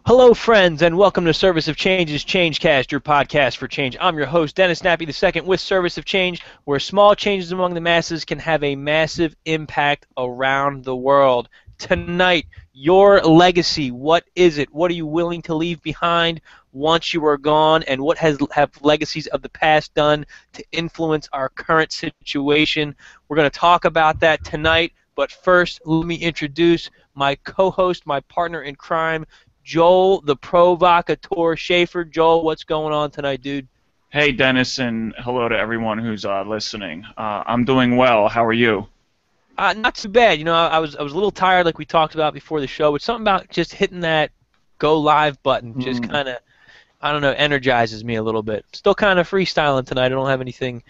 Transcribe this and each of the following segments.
Hello, friends, and welcome to Service of Change's Changecast, your podcast for change. I'm your host, Dennis Nappy II, with Service of Change, where small changes among the masses can have a massive impact around the world. Tonight, your legacy. What is it? What are you willing to leave behind once you are gone? And what have legacies of the past done to influence our current situation? We're going to talk about that tonight. But first, let me introduce my co-host, my partner in crime, Joel, the provocateur Schaefer. Joel, what's going on tonight, dude? Hey, Dennis, and hello to everyone who's listening. I'm doing well. How are you? Not too bad. You know, I was a little tired, like we talked about before the show, but something about just hitting that go live button just kind of, I don't know, energizes me a little bit. Still kind of freestyling tonight. I don't have anything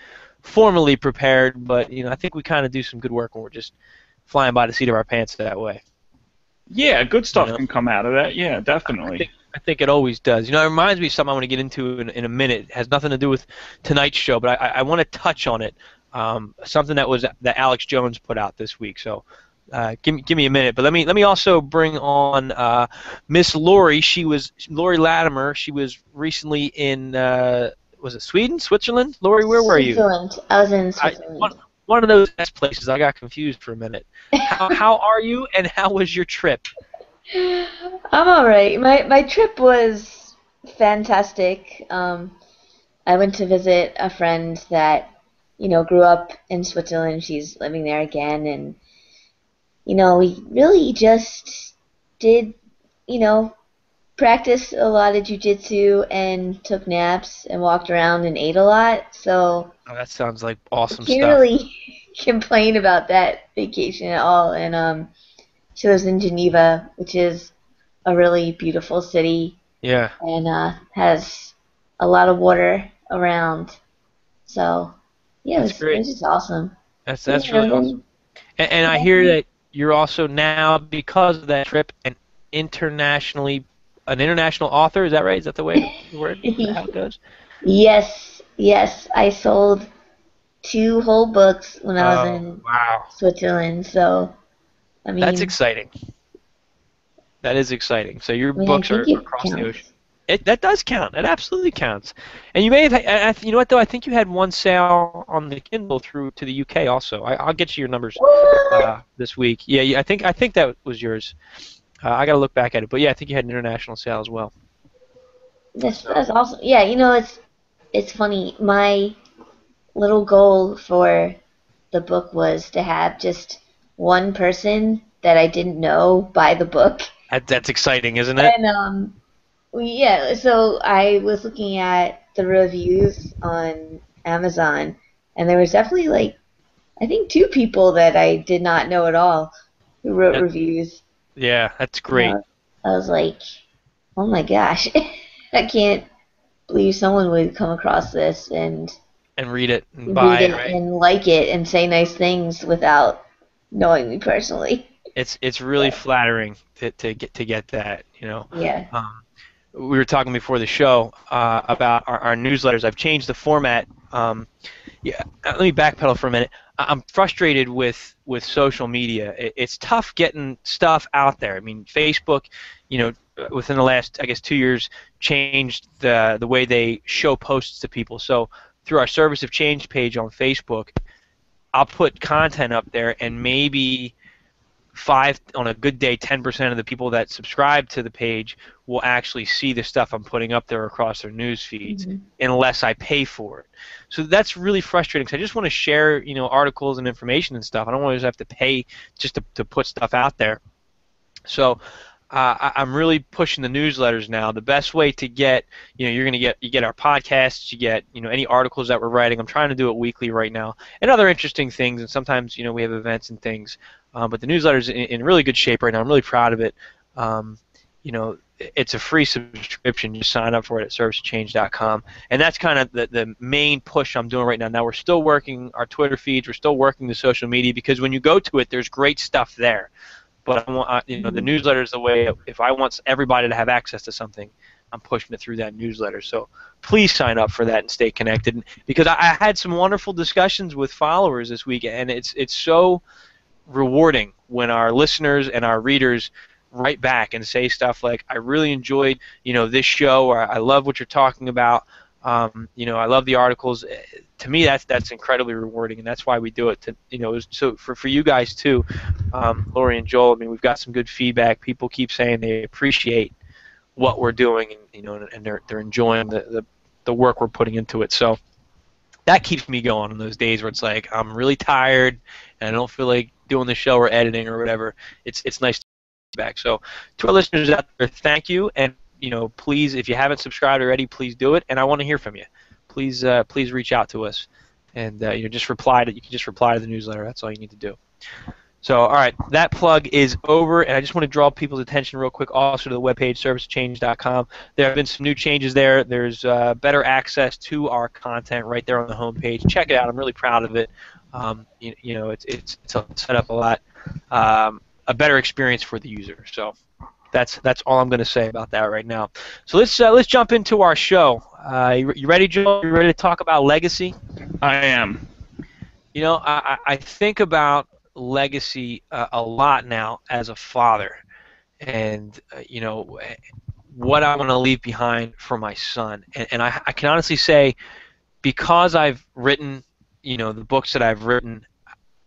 formally prepared, but I think we kind of do some good work when we're just flying by the seat of our pants that way. Yeah, good stuff can come out of that. Yeah, definitely. I think it always does. It reminds me of something I want to get into in a minute. It has nothing to do with tonight's show, but I want to touch on it. Something that Alex Jones put out this week. So give me a minute. But let me also bring on Miss Lori. Lori Latimer. She was recently in was it Sweden, Switzerland? Lori, where were you? Switzerland. I was in Switzerland. One of those places. I got confused for a minute. How are you, and how was your trip? I'm all right. My trip was fantastic. I went to visit a friend that grew up in Switzerland. She's living there again, and we really just did practice a lot of jiu-jitsu and took naps and walked around and ate a lot. So that sounds like awesome can't stuff. really complain about that vacation at all. And she lives in Geneva, which is a really beautiful city. Yeah. And has a lot of water around. So yeah, it was just awesome. That's really awesome. And I hear that you're also now, because of that trip, an international author. Is that right? Is that the word? How it goes? Yes. I sold 2 whole books when I was in Switzerland. So, I mean, that's exciting. That is exciting. So your books are across the ocean. That does count. That absolutely counts. And you may have, you know what though? I think you had one sale on the Kindle through to the UK also. I'll get you your numbers this week. Yeah. I think that was yours. I got to look back at it, but yeah, I think you had an international sale as well. That's awesome. Yeah, it's funny. My little goal for the book was to have just one person that I didn't know buy the book. That's exciting, isn't it? And so I was looking at the reviews on Amazon, and there was definitely I think 2 people that I did not know at all who wrote reviews. Yeah, that's great. I was like, oh my gosh, I can't believe someone would come across this and read it and buy it, right? And like it and say nice things without knowing me personally. It's really flattering to get that, Yeah. We were talking before the show about our newsletters. I've changed the format. Let me backpedal for a minute. I'm frustrated with social media. It's tough getting stuff out there. I mean, Facebook, within the last, 2 years, changed the way they show posts to people. So through our Service of Change page on Facebook, I'll put content up there, and maybe on a good day, 10% of the people that subscribe to the page will actually see the stuff I'm putting up there across their news feeds, unless I pay for it. So that's really frustrating, because I just want to share, articles and information and stuff. I don't want to just have to pay just to put stuff out there. So I'm really pushing the newsletters now. The best way to get, you get our podcasts, you get, any articles that we're writing. I'm trying to do it weekly right now, and other interesting things. And sometimes, we have events and things. But the newsletter's in really good shape right now. I'm really proud of it. It's a free subscription. You sign up for it at serviceofchange.com. And that's kind of the main push I'm doing right now. Now, we're still working our Twitter feeds. We're still working the social media, because when you go to it, there's great stuff there. But I want, the newsletter is the way. If I want everybody to have access to something, I'm pushing it through that newsletter. So please sign up for that and stay connected. Because I had some wonderful discussions with followers this week, and it's so rewarding when our listeners and our readers write back and say stuff like, I really enjoyed, this show, or I love what you're talking about. I love the articles. To me, that's incredibly rewarding, and that's why we do it. So for you guys too, Lori and Joel. I mean, we've got some good feedback. People keep saying they appreciate what we're doing, and they're enjoying the work we're putting into it. So that keeps me going on those days where it's like I'm really tired and I don't feel like doing the show or editing or whatever. It's nice to be back. So to our listeners out there, thank you, and please, if you haven't subscribed already, please do it. And I want to hear from you. Please reach out to us, and just reply to. You can just reply to the newsletter. That's all you need to do. So, all right, that plug is over, and I just want to draw people's attention real quick also to the webpage, servicechange.com. There have been some new changes there. There's better access to our content right there on the homepage. Check it out. I'm really proud of it. It's set up a lot, a better experience for the user. So that's all I'm going to say about that right now. So let's jump into our show. You ready, Joel? You ready to talk about legacy? I am. I think about legacy a lot now as a father, and what I want to leave behind for my son. And I can honestly say, because I've written the books that I've written,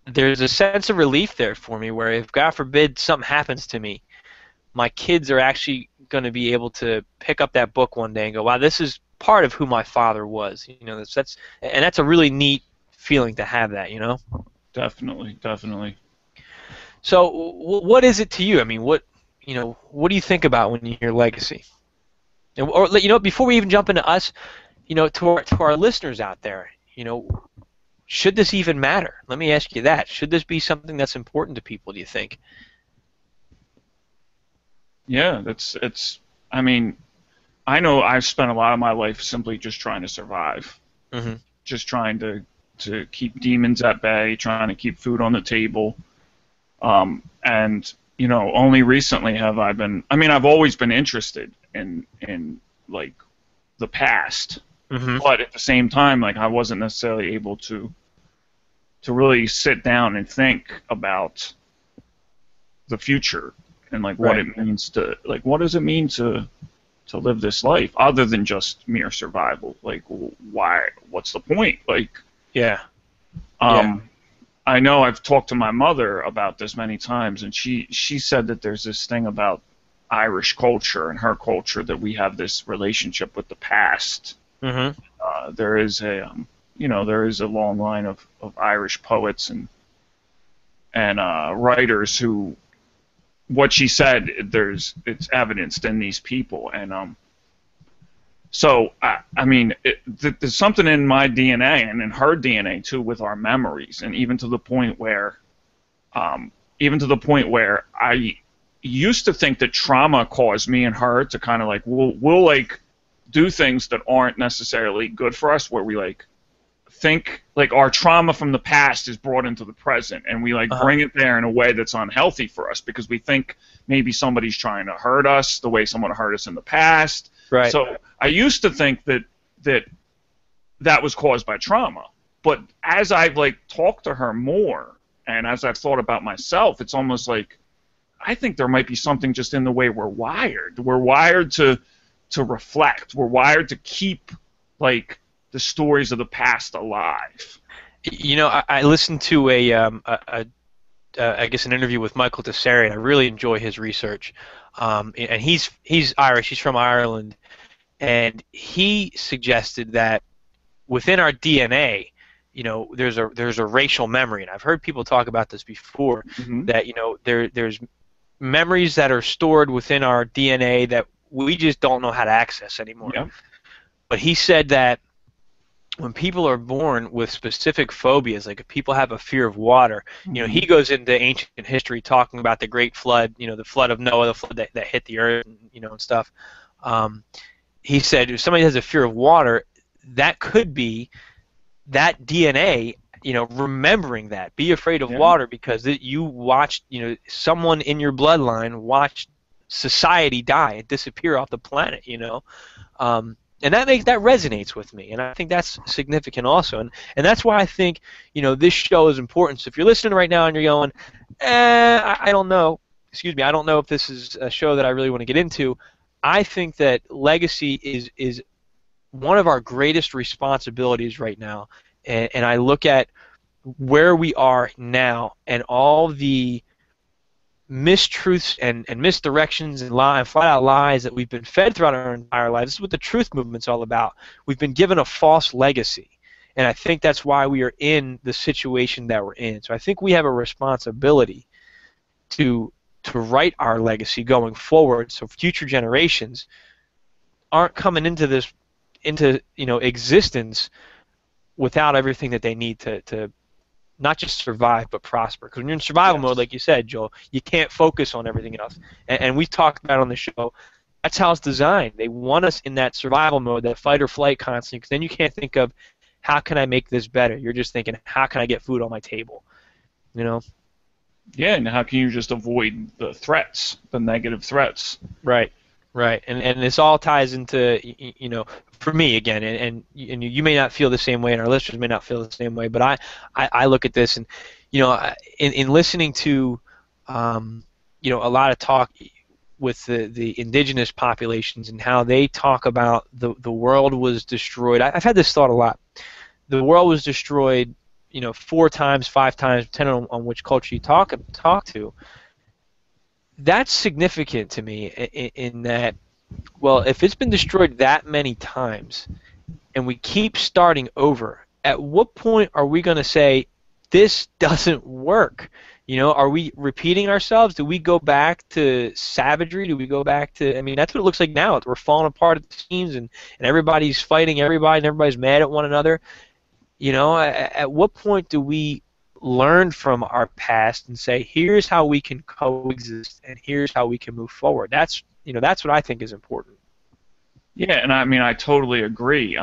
there's a sense of relief there for me, where if God forbid something happens to me, my kids are actually going to be able to pick up that book one day and go, wow, this is part of who my father was. That's a really neat feeling to have that. Definitely. So, what is it to you? I mean, what do you think about when you hear legacy? Or before we even jump into us, to our listeners out there, should this even matter? Let me ask you that. Should this be something that's important to people? Do you think? Yeah, it's. I mean, I know I've spent a lot of my life simply just trying to survive, just trying to keep demons at bay, trying to keep food on the table. And only recently have I been. I mean, I've always been interested in like the past, but at the same time, like I wasn't necessarily able to really sit down and think about the future and like what it means to what does it mean to live this life other than just mere survival? Like, why? What's the point? Like. Yeah. I know I've talked to my mother about this many times, and she said that there's this thing about Irish culture and her culture that we have this relationship with the past. There is a long line of Irish poets and writers who, what she said, it's evidenced in these people, and so, I mean, there's something in my DNA and in her DNA too with our memories, and even to the point where I used to think that trauma caused me and her to kind of like we'll like do things that aren't necessarily good for us, where we like think like our trauma from the past is brought into the present, and we like bring it there in a way that's unhealthy for us because we think maybe somebody's trying to hurt us the way someone hurt us in the past. Right. So I used to think that was caused by trauma, but as I've like talked to her more, and as I've thought about myself, it's almost like I think there might be something just in the way we're wired. We're wired to reflect. We're wired to keep like the stories of the past alive. I listened to I guess an interview with Michael Tessari, and I really enjoy his research. And he's Irish. He's from Ireland, and he suggested that within our DNA, there's a racial memory, and I've heard people talk about this before. That there's memories that are stored within our DNA that we just don't know how to access anymore. Yep. But he said that when people are born with specific phobias, like if people have a fear of water, he goes into ancient history talking about the Great Flood, the flood of Noah, the flood that hit the earth, and stuff. He said if somebody has a fear of water, that could be that DNA, remembering that. Be afraid of water because you watched, someone in your bloodline watched society die and disappear off the planet, and that resonates with me, and I think that's significant also, and that's why I think this show is important. So if you're listening right now and you're going, I don't know, excuse me, I don't know if this is a show that I really want to get into. I think that legacy is one of our greatest responsibilities right now, and I look at where we are now and all the mistruths and misdirections and flat out lies that we've been fed throughout our entire lives. This is what the truth movement's all about. We've been given a false legacy, and I think that's why we are in the situation that we're in. So I think we have a responsibility to write our legacy going forward, so future generations aren't coming into existence without everything that they need to not just survive but prosper. Because when you're in survival mode, like you said, Joel, you can't focus on everything else. And we've talked about on the show, that's how it's designed. They want us in that survival mode, that fight or flight constantly, because then you can't think of how can I make this better. You're just thinking, how can I get food on my table? You know? Yeah, and how can you just avoid the threats, the negative threats? Right. Right, and this all ties into, for me again, and you may not feel the same way, and our listeners may not feel the same way, but I look at this, and in listening to, a lot of talk with the indigenous populations and how they talk about the world was destroyed. I've had this thought a lot. The world was destroyed, 4 times, 5 times, depending on which culture you talk to. That's significant to me in that, well, if it's been destroyed that many times and we keep starting over, at what point are we going to say, this doesn't work? Are we repeating ourselves? Do we go back to savagery? Do we go back to, that's what it looks like now. We're falling apart at the seams, and everybody's fighting everybody, and everybody's mad at one another. At what point do we learn from our past and say, here's how we can coexist and here's how we can move forward? That's what I think is important. Yeah, and I totally agree.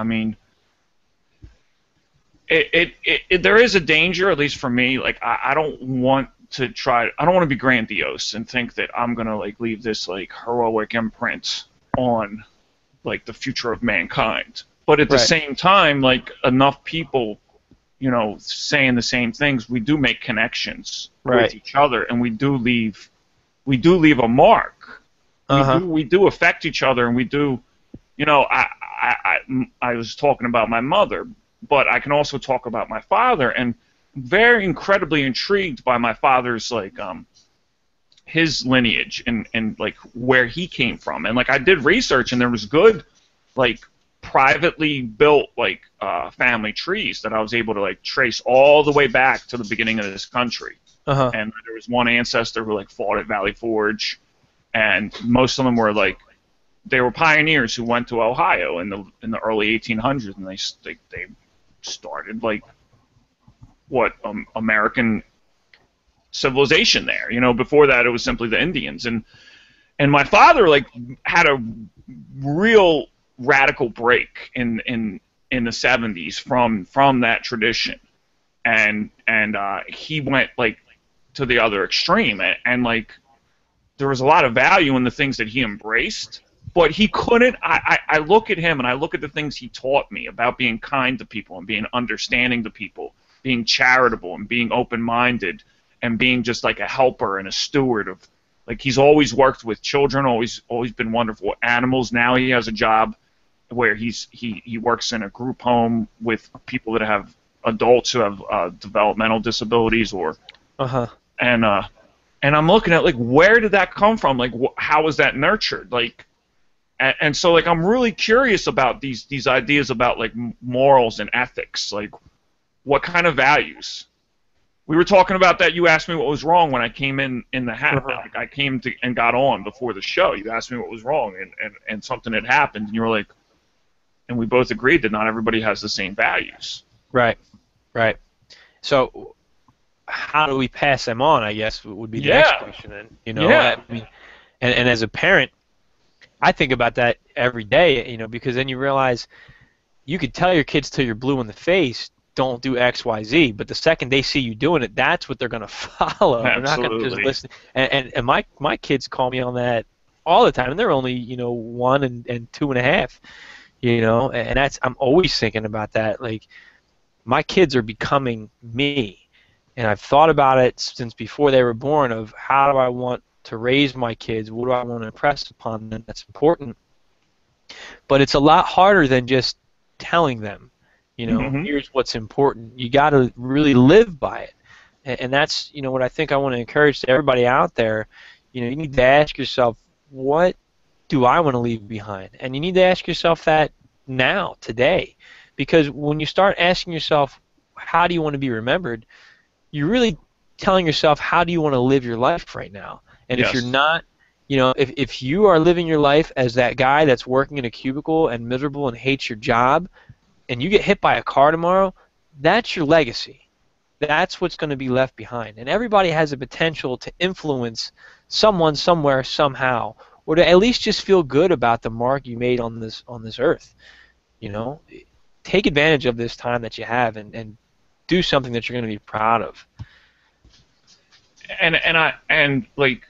There is a danger, at least for me. Like, I don't want to be grandiose and think that I'm gonna leave this heroic imprint on the future of mankind. But at the same time, enough people saying the same things, we do make connections with each other, and we do leave a mark. We do affect each other, and we do. I was talking about my mother, but I can also talk about my father, and very incredibly intrigued by my father's his lineage and where he came from, and I did research, and there was good privately built family trees that I was able to trace all the way back to the beginning of this country. And there was one ancestor who fought at Valley Forge, and most of them were they were pioneers who went to Ohio in the early 1800s, and they started American civilization there. Before that it was simply the Indians, and my father had a real radical break in the 70s from that tradition, and he went to the other extreme, and there was a lot of value in the things that he embraced, but he couldn't. I look at him and I look at the things he taught me about being kind to people and being understanding to people, being charitable and being open-minded and being just a helper and a steward of he's always worked with children, always been wonderful with animals. Now he has a job where he works in a group home with people that have adults who have developmental disabilities and I'm looking at where did that come from? How was that nurtured? And so I'm really curious about these ideas about morals and ethics. What kind of values? We were talking about that. You asked me what was wrong when I came in the hat. I came to and got on before the show. You asked me what was wrong, and something had happened, and you were and we both agreed that not everybody has the same values. Right. So how do we pass them on, I guess, would be the next question. And, and as a parent, I think about that every day, because then you realize you could tell your kids till you're blue in the face, don't do X, Y, Z, but the second they see you doing it, that's what they're going to follow. Absolutely. They're not going to just listen. And my kids call me on that all the time, and they're only 1 and 2.5, and I'm always thinking about that. My kids are becoming me, and I've thought about it since before they were born of how do I want to raise my kids? What do I want to impress upon them that's important? But it's a lot harder than just telling them, here's what's important. You got to really live by it. And that's, what I think I want to encourage to everybody out there. You need to ask yourself, what do I want to leave behind? And you need to ask yourself that now, today. Because when you start asking yourself, how do you want to be remembered, you're really telling yourself, how do you want to live your life right now? And if you're not, if you are living your life as that guy that's working in a cubicle and miserable and hates your job, and you get hit by a car tomorrow, that's your legacy. That's what's going to be left behind. And everybody has the potential to influence someone, somewhere, somehow, or to at least just feel good about the mark you made on this earth. Take advantage of this time that you have and do something that you're going to be proud of. And like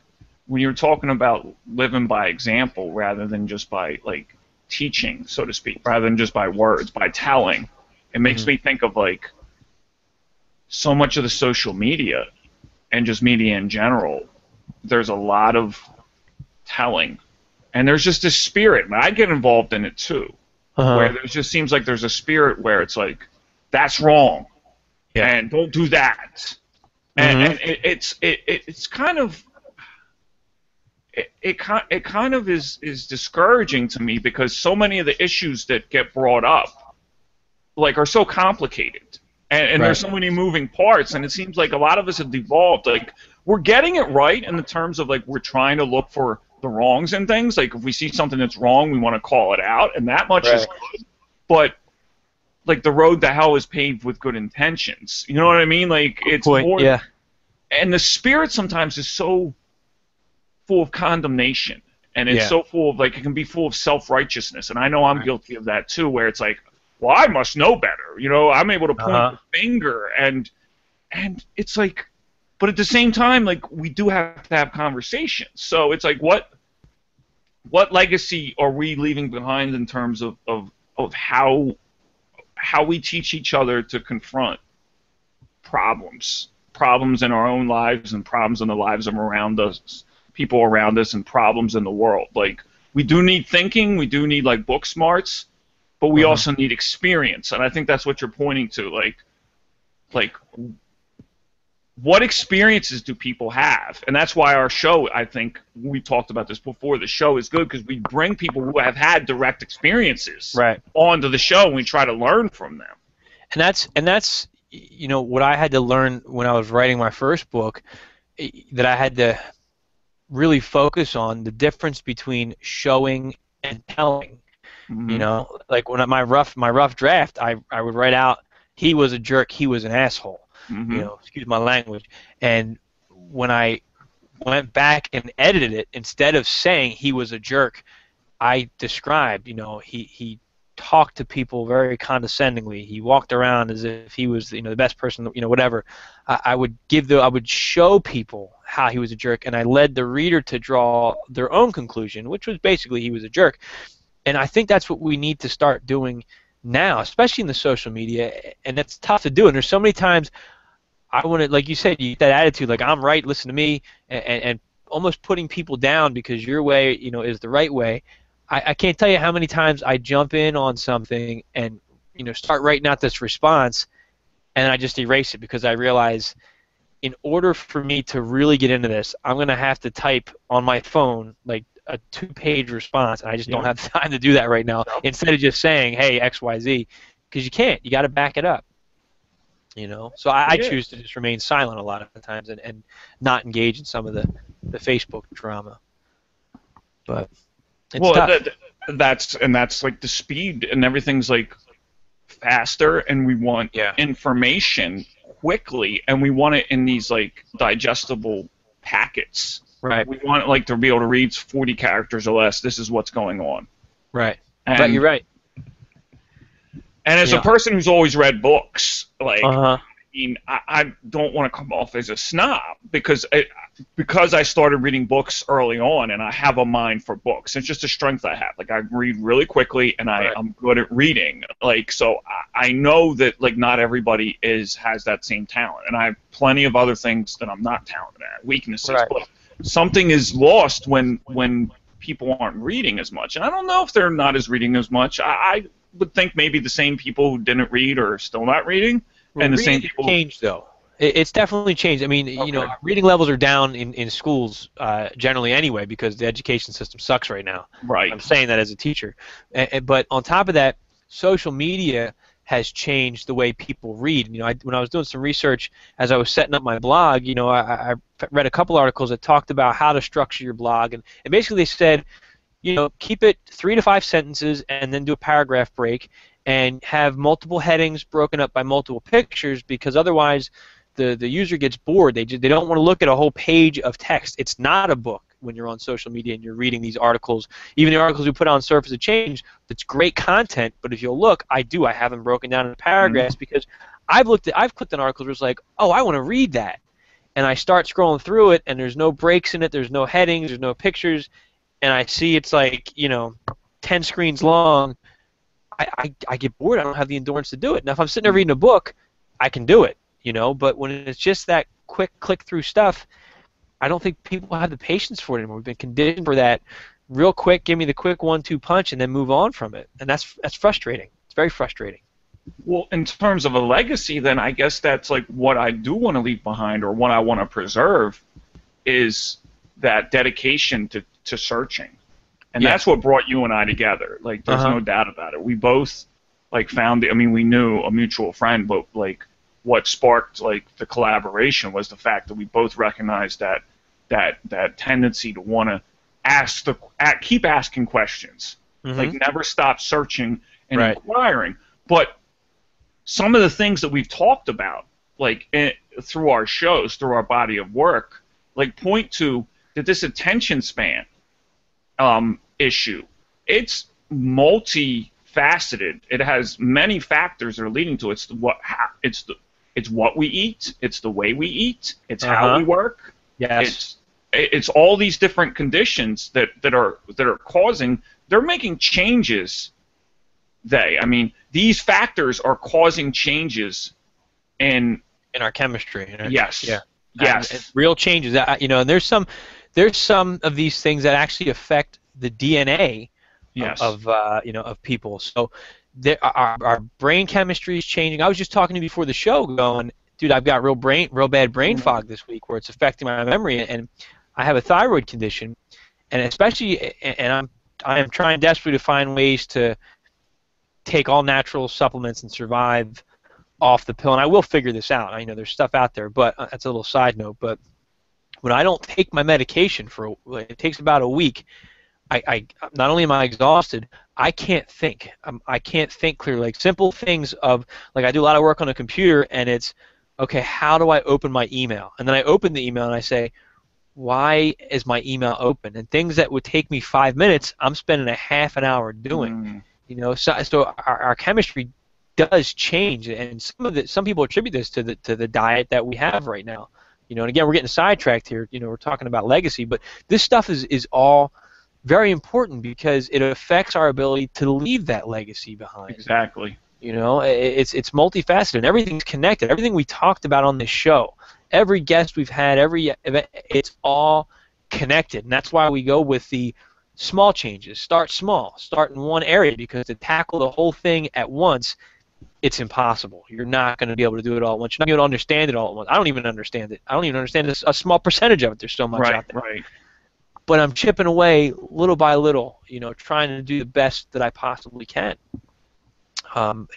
when you're talking about living by example rather than just by like teaching, so to speak, rather than just by words, by telling, it makes me think of like so much of the social media and just media in general. There's a lot of telling, and there's just this spirit, and I get involved in it too, where there just seems like there's a spirit where it's like, that's wrong, and don't do that, and it's kind of it kind of is discouraging to me, because so many of the issues that get brought up like are so complicated. And there's so many moving parts, and it seems like a lot of us have devolved. Like, we're getting it right in the terms of, like, we're trying to look for the wrongs in things. Like, if we see something that's wrong, we want to call it out, and that much is good. But, like, the road to hell is paved with good intentions. You know what I mean? Like, it's more... Yeah. And the spirit sometimes is so full of condemnation, and it's so full of, like, it can be full of self-righteousness. And I know I'm guilty of that, too, where it's like, well, I must know better. I'm able to point the finger, and it's like, but at the same time, like, we do have to have conversations. So it's like, what legacy are we leaving behind in terms of how we teach each other to confront problems in our own lives and problems in the lives of around us, people around us, and problems in the world. Like, we do need thinking, we do need like book smarts, but we also need experience, and I think that's what you're pointing to. Like, what experiences do people have? And that's why our show, I think, we talked about this before, the show is good because we bring people who have had direct experiences onto the show, and we try to learn from them. And that's what I had to learn when I was writing my first book, that I had to really focus on the difference between showing and telling. Like when my rough draft, I would write out, he was a jerk, he was an asshole. Excuse my language. And when I went back and edited it, instead of saying he was a jerk, I described, he talked to people very condescendingly. He walked around as if he was, the best person, whatever. I would show people how he was a jerk, and I led the reader to draw their own conclusion, which was basically he was a jerk. And I think that's what we need to start doing now, especially in the social media, and it's tough to do. And there's so many times I want to, like you said, you get that attitude, like, I'm right, listen to me, and almost putting people down because your way, is the right way. I can't tell you how many times I jump in on something and, start writing out this response, and I just erase it because I realize in order for me to really get into this, I'm going to have to type on my phone, like, a 2-page response, and I just don't have time to do that right now. Instead of just saying, "Hey, X, Y, Z," because you can't. You got to back it up. So I choose to just remain silent a lot of the times and not engage in some of the Facebook drama. But it's tough. That's like the speed, and everything's like faster, and we want information quickly, and we want it in these like digestible packets. Right. We want it like to be able to read 40 characters or less. This is what's going on. Right. But you're right. And as a person who's always read books, like, I mean, I don't want to come off as a snob because I started reading books early on, and I have a mind for books. It's just a strength I have. Like, I read really quickly, and I'm good at reading. Like, so I know that, like, not everybody has that same talent, and I have plenty of other things that I'm not talented at, weaknesses. But something is lost when people aren't reading as much. And I don't know if they're not as reading as much. I would think maybe the same people who didn't read are still not reading, and the same Reading people. changed though. It's definitely changed. I mean, Okay. reading levels are down in schools generally anyway because the education system sucks right now. Right. I'm saying that as a teacher. But on top of that, social media has changed the way people read. When I was doing some research as I was setting up my blog, I read a couple articles that talked about how to structure your blog, and basically they said, keep it 3 to 5 sentences and then do a paragraph break and have multiple headings broken up by multiple pictures because otherwise the user gets bored. They don't want to look at a whole page of text. It's not a book when you're on social media and you're reading these articles. Even the articles we put on Surface of Change, it's great content, but if you'll look, I have them broken down in paragraphs because I've clicked on articles where it's like, oh, I want to read that. And I start scrolling through it and there's no breaks in it, there's no headings, there's no pictures, and I see it's like, 10 screens long. I get bored. I don't have the endurance to do it. Now, if I'm sitting there reading a book, I can do it, But when it's just that quick click-through stuff, I don't think people have the patience for it anymore. We've been conditioned for that real quick, give me the quick 1-2 punch, and then move on from it. And that's frustrating. It's very frustrating. Well, in terms of a legacy, then I guess that's like what I do want to leave behind, or what I want to preserve, is that dedication to searching. And that's what brought you and I together. Like, there's no doubt about it. We both, like, we knew a mutual friend, but, like, what sparked, like, the collaboration was the fact that we both recognized that tendency to want to keep asking questions. Like, never stop searching and inquiring. But some of the things that we've talked about, like, through our shows, through our body of work, like, point to that this attention span issue. It's multifaceted. It has many factors that are leading to it. It's what we eat. It's the way we eat. It's how we work. Yes. It's all these different conditions that are causing. They're making changes. These factors are causing changes in our chemistry. Yes. Yeah. Yes. Real changes. And there's some of these things that actually affect the DNA of people. So our brain chemistry is changing. I was just talking to you before the show, going, dude, I've got real bad brain fog this week, where it's affecting my memory, and I have a thyroid condition, and I am trying desperately to find ways to take all natural supplements and survive off the pill, and I will figure this out. I know there's stuff out there, but that's a little side note. But when I don't take my medication it takes about a week, I not only am I exhausted, I can't think. I can't think clearly. Like simple things like I do a lot of work on a computer, and it's, okay, how do I open my email? And then I open the email and I say, why is my email open? And things that would take me 5 minutes, I'm spending a half an hour doing. So our chemistry does change, and some people attribute this to the diet that we have right now. And again, we're getting sidetracked here. We're talking about legacy, but this stuff is all very important because it affects our ability to leave that legacy behind. Exactly. It's multifaceted, and everything's connected. Everything we talked about on this show, every guest we've had, every event, it's all connected, and that's why we go with the small changes. Start small. Start in one area, because to tackle the whole thing at once, it's impossible. You're not going to be able to do it all at once. You're not going to understand it all at once. I don't even understand it. I don't even understand a small percentage of it. There's so much out there. Right. But I'm chipping away little by little, trying to do the best that I possibly can. To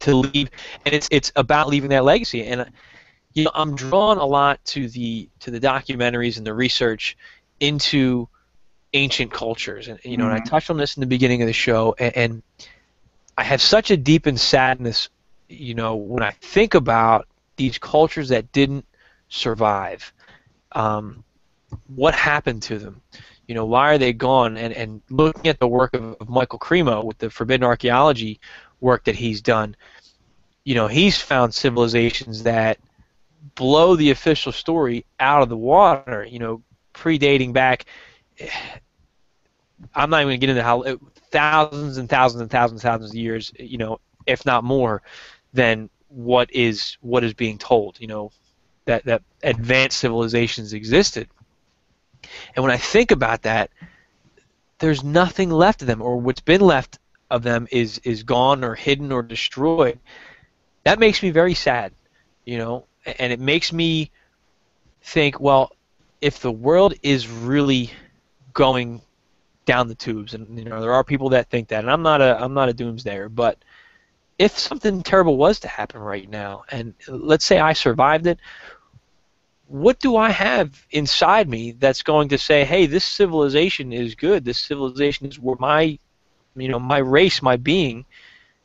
leave, and it's about leaving that legacy. And I'm drawn a lot to the documentaries and the research into ancient cultures, and and I touched on this in the beginning of the show, and I have such a deepened sadness, when I think about these cultures that didn't survive. What happened to them? Why are they gone? And looking at the work of Michael Cremo with the Forbidden Archaeology work that he's done, he's found civilizations that blow the official story out of the water, predating back, I'm not even going to get into how, thousands and thousands and thousands and thousands of years, if not more, than what is being told, that advanced civilizations existed. And when I think about that, there's nothing left of them, or what's been left of them is gone or hidden or destroyed. That makes me very sad, and it makes me think, well, if the world is really going down the tubes, and there are people that think that, and I'm not a doomsdayer, but if something terrible was to happen right now, and let's say I survived it, what do I have inside me that's going to say, hey, this civilization is good, this civilization is where my race, my being,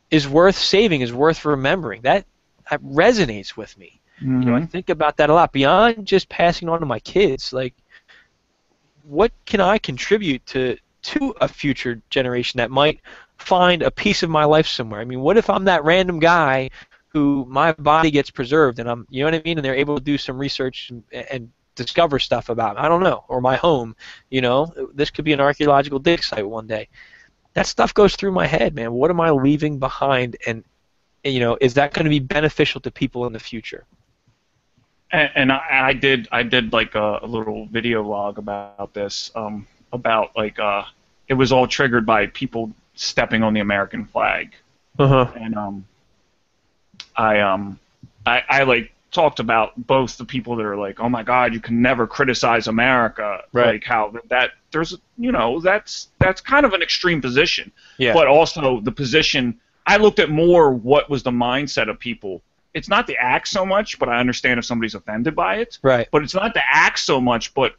is worth saving, is worth remembering. That resonates with me. Mm-hmm. I think about that a lot. Beyond just passing on to my kids, like, what can I contribute to a future generation that might find a piece of my life somewhere? I mean, what if I'm that random guy who my body gets preserved and I'm, you know what I mean, and they're able to do some research and discover stuff about, I don't know, or my home, this could be an archaeological dig site one day. That stuff goes through my head, man. What am I leaving behind, and is that going to be beneficial to people in the future? And I did like a little video log about this, about like it was all triggered by people stepping on the American flag. And I like talked about both the people that are like, oh my God, you can never criticize America, right. Like how that there's that's kind of an extreme position, yeah. But also the position, I looked at more what was the mindset of people. It's not the act so much, but I understand if somebody's offended by it. Right. But it's not the act so much, but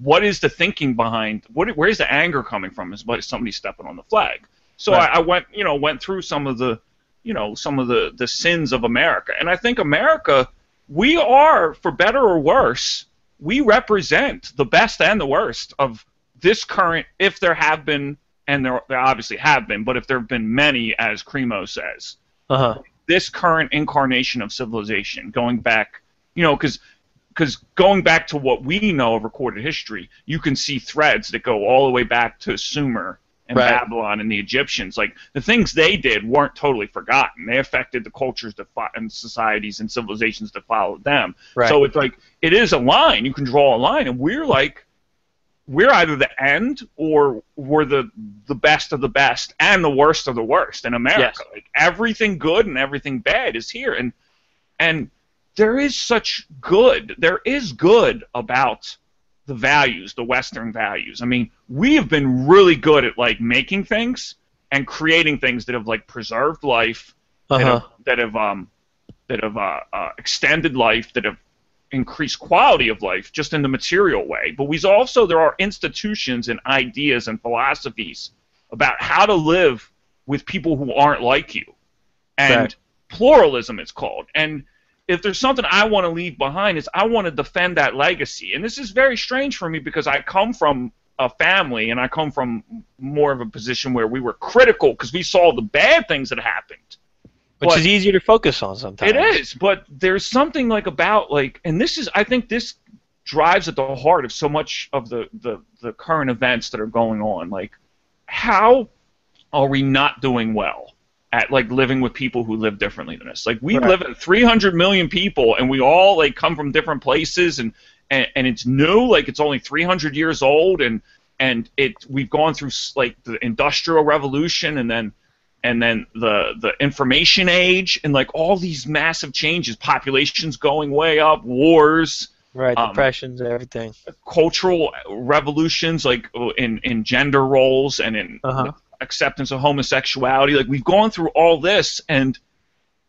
what is the thinking behind? Where's the anger coming from? Is somebody stepping on the flag? So right. I went through some of the the sins of America, and I think America, we are, for better or worse, we represent the best and the worst of this current. If there have been, and there obviously have been, but if there have been many, as Cremo says. This current incarnation of civilization, going back, because going back to what we know of recorded history, you can see threads that go all the way back to Sumer and right. Babylon and the Egyptians. Like, the things they did weren't totally forgotten. They affected the cultures and societies and civilizations that followed them. Right. So it's like, it is a line. You can draw a line, and we're either the end or we're the best of the best and the worst of the worst in America. Yes. Like, everything good and everything bad is here, and there is such good. There is good about the values, the Western values. I mean, we have been really good at like making things and creating things that have like preserved life, that have extended life, that have increased quality of life just in the material way. But there are institutions and ideas and philosophies about how to live with people who aren't like you. And right. Pluralism, it's called. And if there's something I want to leave behind, is I want to defend that legacy. And this is very strange for me because I come from a family, and I come from more of a position where we were critical because we saw the bad things that happened. Which is easier to focus on sometimes. It is, but there's something like about like, and this is, I think this drives at the heart of so much of the current events that are going on. Like, how are we not doing well at like living with people who live differently than us? Like, we right. live at 300 million people, and we all like come from different places, and it's new. Like, it's only 300 years old, and we've gone through like the Industrial Revolution, and then the information age, and like all these massive changes, populations going way up, wars, right, depressions, everything, cultural revolutions, like in gender roles and in acceptance of homosexuality. Like, we've gone through all this, and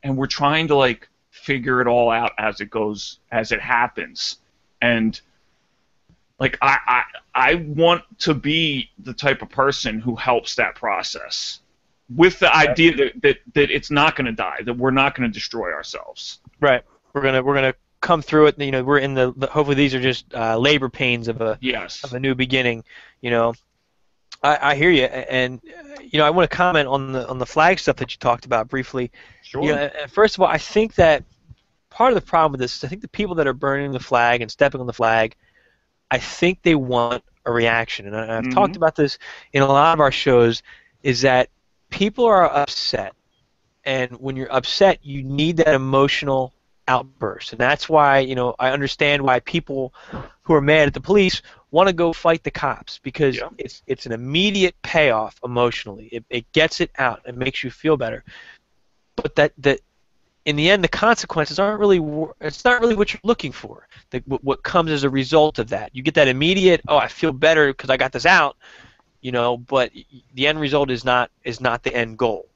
we're trying to like figure it all out as it happens. And like, I want to be the type of person who helps that process, with the idea that it's not going to die, that we're not going to destroy ourselves. Right. We're gonna come through it. We're in the. Hopefully, these are just labor pains of a new beginning. I hear you, and I want to comment on the flag stuff that you talked about briefly. Sure. First of all, I think that part of the problem with this is I think the people that are burning the flag and stepping on the flag, I think they want a reaction, and I've talked about this in a lot of our shows. Is that people are upset, and when you're upset, you need that emotional outburst, and that's why I understand why people who are mad at the police want to go fight the cops because Yeah. it's an immediate payoff emotionally. It gets it out. It makes you feel better. But that in the end, the consequences aren't really. It's not really what you're looking for. What comes as a result of that, you get that immediate. Oh, I feel better because I got this out. But the end result is not the end goal.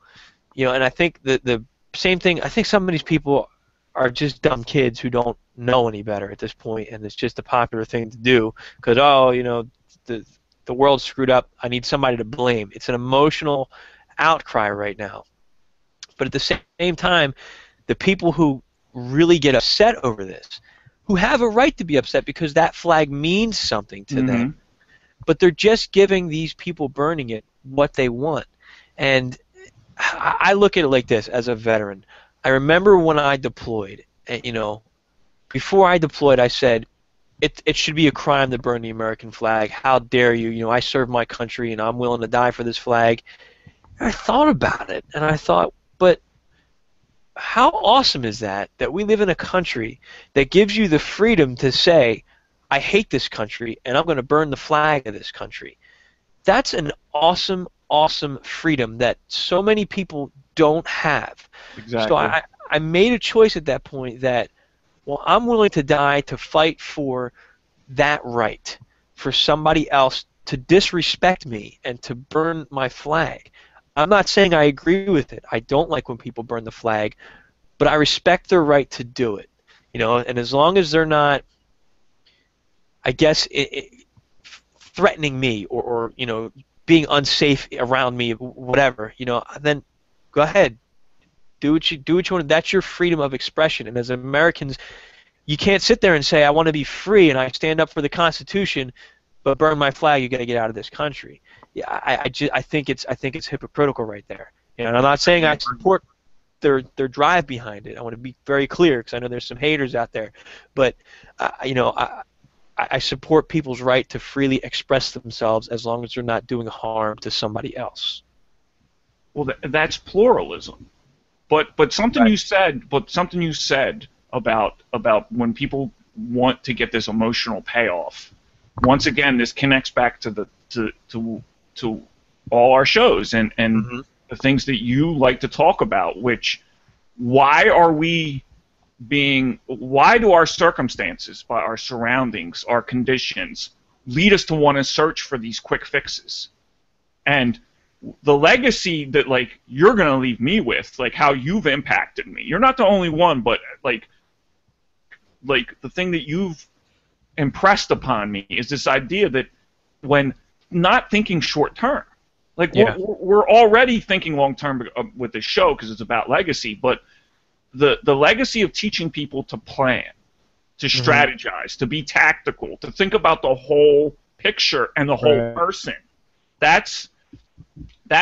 And I think the same thing. I think some of these people are just dumb kids who don't know any better at this point, and it's just a popular thing to do because the world's screwed up. I need somebody to blame. It's an emotional outcry right now. But at the same time, the people who really get upset over this, who have a right to be upset because that flag means something to them, but they're just giving these people burning it what they want. And I look at it like this as a veteran. I remember when I deployed, before I deployed, I said, it should be a crime to burn the American flag. How dare you? I serve my country and I'm willing to die for this flag. And I thought about it and I thought, but how awesome is that we live in a country that gives you the freedom to say, I hate this country and I'm going to burn the flag of this country. That's an awesome, awesome freedom that so many people don't have. Exactly. So I made a choice at that point that, well, I'm willing to die to fight for that right, for somebody else to disrespect me and to burn my flag. I'm not saying I agree with it. I don't like when people burn the flag, but I respect their right to do it. And as long as they're not, I guess, threatening me or being unsafe around me, whatever, then go ahead. Do what you want. That's your freedom of expression. And as Americans, you can't sit there and say, I want to be free and I stand up for the Constitution, but burn my flag, you got to get out of this country. Yeah, I think it's hypocritical right there. And I'm not saying I support their drive behind it. I want to be very clear because I know there's some haters out there, but I support people's right to freely express themselves as long as they're not doing harm to somebody else. Well, that's pluralism. But something Right. you said about when people want to get this emotional payoff. Once again, this connects back to to all our shows and the things that you like to talk about, which why do our circumstances, by our surroundings, our conditions, lead us to want to search for these quick fixes? And the legacy that you're going to leave me with, how you've impacted me. You're not the only one, but like the thing that you've impressed upon me is this idea that when not thinking short term, we're already thinking long term with this show because it's about legacy, but the legacy of teaching people to plan, to strategize, to be tactical, to think about the whole picture and the whole person. That's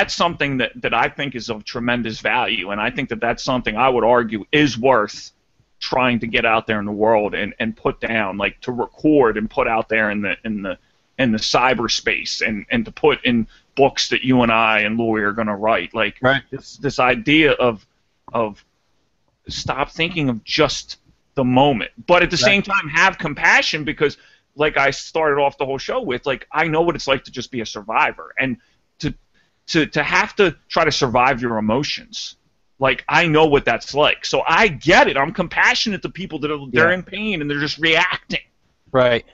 something that I think is of tremendous value, and I think that's something I would argue is worth trying to get out there in the world and put down, to record and put out there in the cyberspace and to put in books that you and I and Louie are going to write. This idea of stop thinking of just the moment, but at the same time have compassion because, like I started off the whole show with, I know what it's like to just be a survivor and to have to try to survive your emotions. I know what that's like, so I get it. I'm compassionate to people that they're in pain and they're just reacting. Right.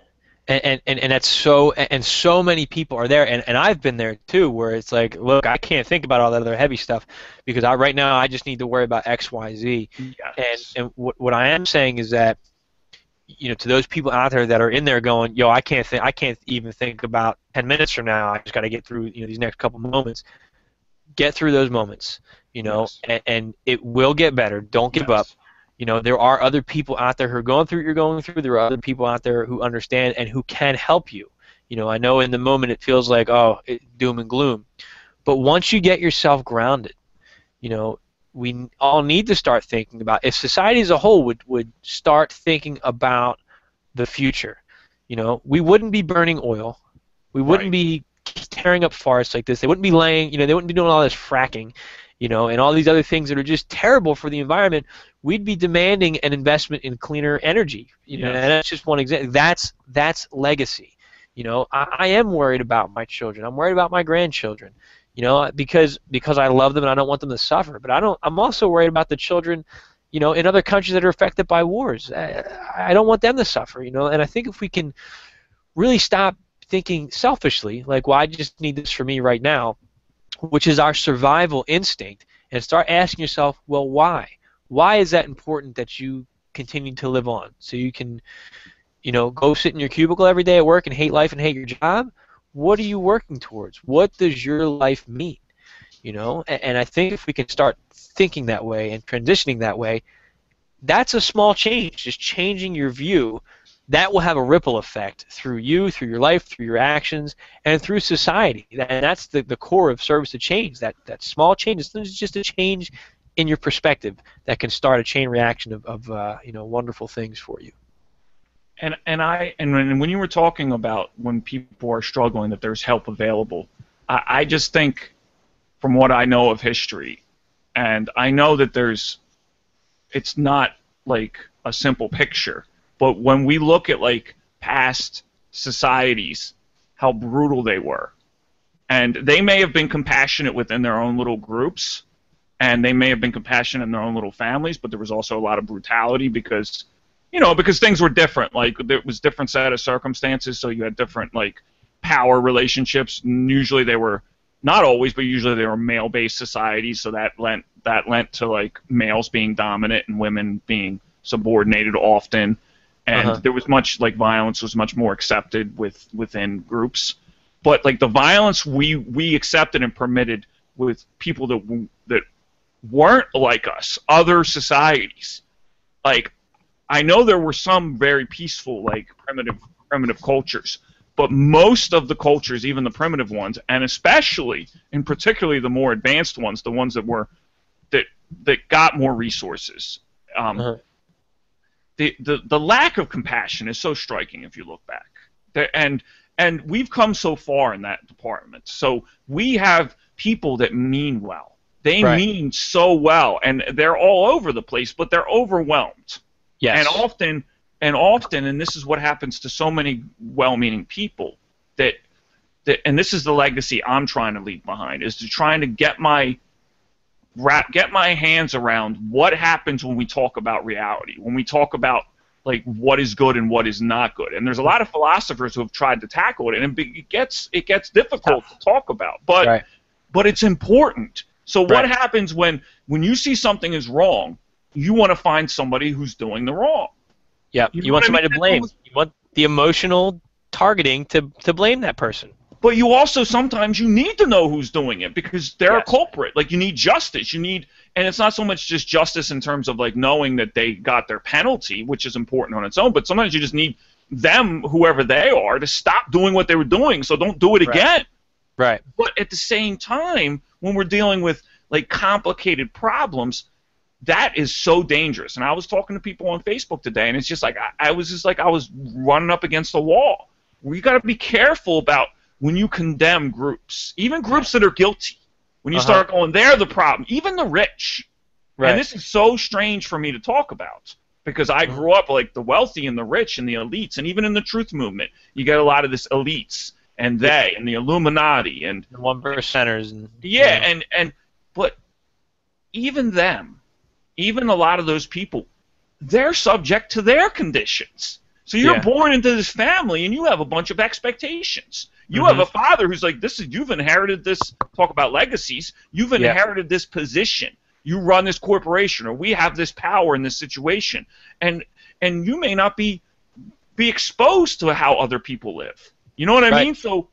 And that's so many people are there, and I've been there too, where it's like, look, I can't think about all that other heavy stuff because right now I just need to worry about X, Y, Z. Yes. And what I am saying is that, to those people out there that are in there going, yo, I can't even think about 10 minutes from now. I just got to get through these next couple moments. Get through those moments, Yes. and it will get better. Don't give up. There are other people out there who are going through what you're going through. There are other people out there who understand and who can help you. I know in the moment it feels like, doom and gloom. But once you get yourself grounded, we all need to start thinking about, if society as a whole would start thinking about the future, we wouldn't be burning oil. We wouldn't be tearing up forests like this. They wouldn't be they wouldn't be doing all this fracking, and all these other things that are just terrible for the environment. We'd be demanding an investment in cleaner energy, and that's just one example. That's legacy, I am worried about my children. I'm worried about my grandchildren, because I love them and I don't want them to suffer. But I'm also worried about the children, in other countries that are affected by wars. I don't want them to suffer, And I think if we can really stop thinking selfishly, like, well, I just need this for me right now, which is our survival instinct, and start asking yourself, well, why? Why is that important that you continue to live on? So you can, go sit in your cubicle every day at work and hate life and hate your job? What are you working towards? What does your life mean? And I think if we can start thinking that way and transitioning that way, that's a small change, just changing your view. That will have a ripple effect through you, through your life, through your actions, and through society. And that's the core of service to change, that small change. It's just a change in your perspective that can start a chain reaction of wonderful things for you. And when you were talking about when people are struggling that there's help available, I just think from what I know of history, and I know that it's not like a simple picture, but when we look at like past societies, how brutal they were, and they may have been compassionate within their own little groups, and they may have been compassionate in their own little families, but there was also a lot of brutality because things were different. Like, there was different set of circumstances, so you had different like power relationships. And usually they were, not always, but usually they were male-based societies, so that lent to like males being dominant and women being subordinated often. And there was much, like, violence was much more accepted within groups. But like the violence we accepted and permitted with people that weren't like us, other societies. Like, I know there were some very peaceful, like primitive cultures, but most of the cultures, even the primitive ones, and especially and particularly the more advanced ones, the ones that got more resources, the lack of compassion is so striking if you look back. And we've come so far in that department. So we have people that mean well. They mean so well, and they're all over the place, but they're overwhelmed. Yes. And often, and this is what happens to so many well-meaning people, and this is the legacy I'm trying to leave behind, is to trying to get my hands around what happens when we talk about reality, when we talk about like what is good and what is not good. And there's a lot of philosophers who have tried to tackle it, and it gets difficult to talk about, but it's important. So what happens when you see something is wrong? You want to find somebody who's doing the wrong. Yeah, you want somebody to blame. You want the emotional targeting to blame that person. But you also sometimes you need to know who's doing it because they're a culprit. Like, you need justice. And it's not so much just justice in terms of like knowing that they got their penalty, which is important on its own, but sometimes you just need them, whoever they are, to stop doing what they were doing, so don't do it again. Right. But at the same time, when we're dealing with like complicated problems, that is so dangerous. And I was talking to people on Facebook today, and it's just like I was running up against a wall. You got to be careful about when you condemn groups, even groups that are guilty. When you start going, they're the problem, even the rich. Right. And this is so strange for me to talk about because I grew up like the wealthy and the rich and the elites, and even in the truth movement, you get a lot of this elites and they and the Illuminati and the 1%ers and but even them. Even a lot of those people, they're subject to their conditions. So you're born into this family, and you have a bunch of expectations. You have a father who's like, you've inherited this, talk about legacies, you've inherited this position. You run this corporation, or we have this power in this situation. And you may not be exposed to how other people live. You know what I mean? So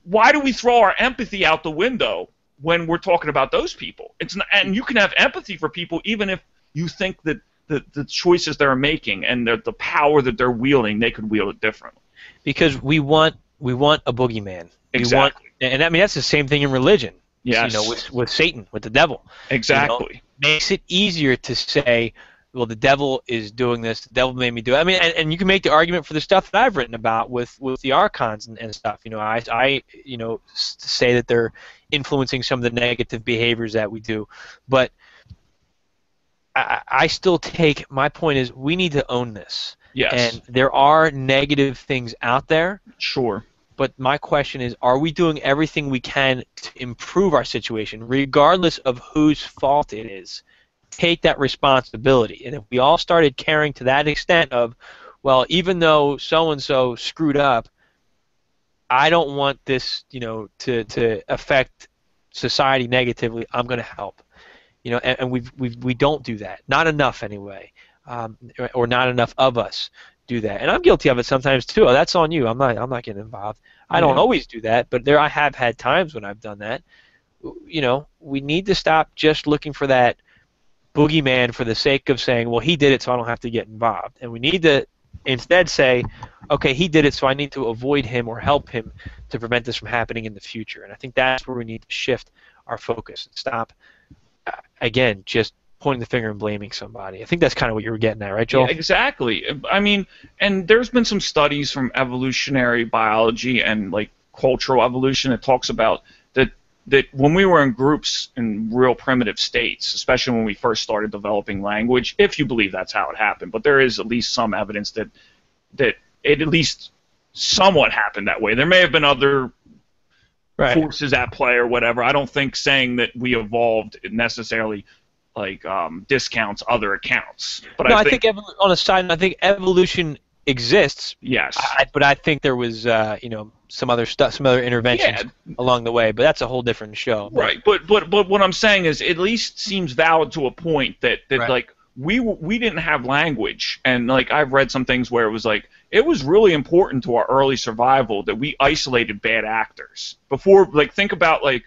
why do we throw our empathy out the window when we're talking about those people? And you can have empathy for people even if you think that the choices they're making and the power that they're wielding, they could wield it differently. Because we want a boogeyman. Exactly. And I mean, that's the same thing in religion. Yes. With Satan, with the devil. Exactly. Makes it easier to say, well, the devil is doing this, the devil made me do it. I mean, and you can make the argument for the stuff that I've written about with the archons and stuff. I say that they're influencing some of the negative behaviors that we do. But I still take, my point is, we need to own this. Yes. And there are negative things out there. Sure. But my question is, are we doing everything we can to improve our situation, regardless of whose fault it is? Take that responsibility. And if we all started caring to that extent of, well, even though so-and-so screwed up, I don't want this, to affect society negatively. I'm going to help. And we don't do that. Not enough anyway, or not enough of us do that. And I'm guilty of it sometimes too. Oh, that's on you. I'm not getting involved. I don't always do that, but I have had times when I've done that. We need to stop just looking for that boogeyman for the sake of saying, well, he did it, so I don't have to get involved. And we need to instead say, okay, he did it, so I need to avoid him or help him to prevent this from happening in the future. And I think that's where we need to shift our focus and stop, again, just pointing the finger and blaming somebody. I think that's kind of what you were getting at, right, Joel? Yeah, exactly. I mean, and there's been some studies from evolutionary biology and like cultural evolution that talks about that when we were in groups in real primitive states, especially when we first started developing language, if you believe that's how it happened, but there is at least some evidence that it at least somewhat happened that way. There may have been other forces at play or whatever. I don't think saying that we evolved necessarily discounts other accounts. But no, I think on a side note, I think evolution exists. Yes. But I think there was some other stuff, some other interventions along the way. But that's a whole different show. Right. But what I'm saying is, at least seems valid to a point that like we didn't have language, and like I've read some things where it was like it was really important to our early survival that we isolated bad actors before. Like think about a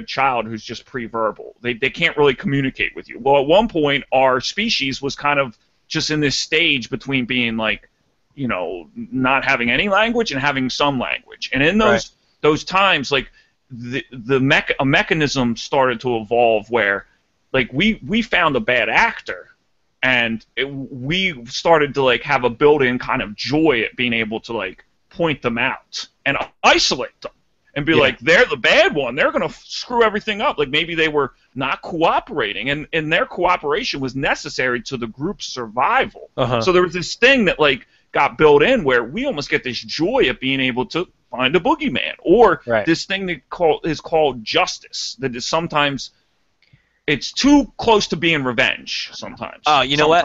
child who's just pre-verbal. They can't really communicate with you. Well, at one point, our species was kind of just in this stage between being like, not having any language and having some language. And in those times, like a mechanism started to evolve where, like we found a bad actor, and we started to like have a built-in kind of joy at being able to like point them out and isolate them. And be like, they're the bad one. They're going to screw everything up. Like maybe they were not cooperating, and their cooperation was necessary to the group's survival. So there was this thing that like got built in where we almost get this joy at being able to find a boogeyman, or this thing that is called justice. That is sometimes it's too close to being revenge. Sometimes. Oh, you know what?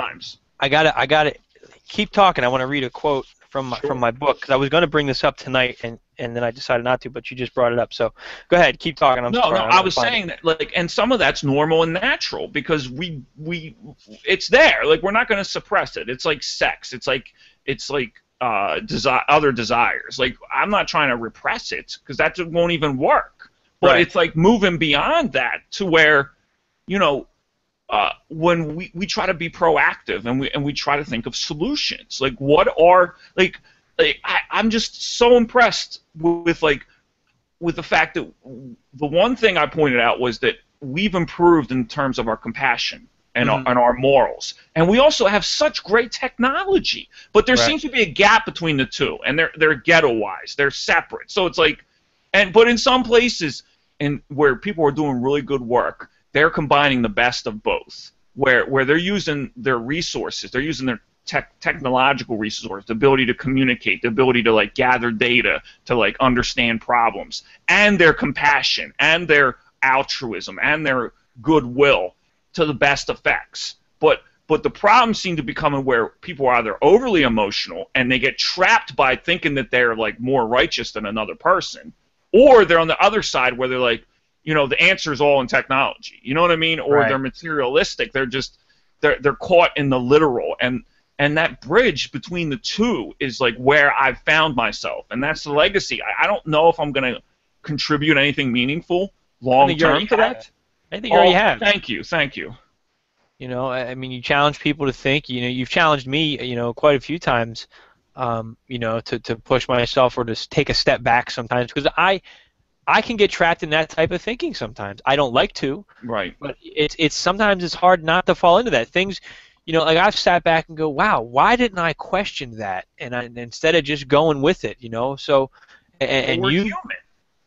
I got it. Keep talking. I want to read a quote from my book, because I was going to bring this up tonight, and then I decided not to, but you just brought it up. So go ahead, keep talking. No, I was saying that, like, and some of that's normal and natural because we it's there. Like, we're not going to suppress it. It's like sex. It's like other desires. Like, I'm not trying to repress it because that won't even work. But it's like moving beyond that to where, when we try to be proactive and we try to think of solutions, like what are I'm just so impressed with the fact that the one thing I pointed out was that we've improved in terms of our compassion and our morals, and we also have such great technology, but there seems to be a gap between the two, and they're ghetto-wise, they're separate. So it's like, but in some places, and where people are doing really good work, they're combining the best of both, where they're using their resources, they're using their technological resources, the ability to communicate, the ability to like gather data, to like understand problems, and their compassion, and their altruism, and their goodwill to the best effects. But the problem seems to be coming where people are either overly emotional and they get trapped by thinking that they're like more righteous than another person, or they're on the other side where they're like, the answer is all in technology. You know what I mean? Or they're materialistic. They're just they're caught in the literal, and that bridge between the two is like where I've found myself, and that's the legacy. I don't know if I'm going to contribute anything meaningful long term to that. I think you already have. Thank you. I mean, you challenge people to think. You've challenged me, quite a few times, to push myself or to take a step back sometimes, because I can get trapped in that type of thinking sometimes. I don't like to. Right. But it's sometimes it's hard not to fall into that. Things, like I've sat back and go, wow, why didn't I question that? And instead of just going with it, So, and we're you. Human.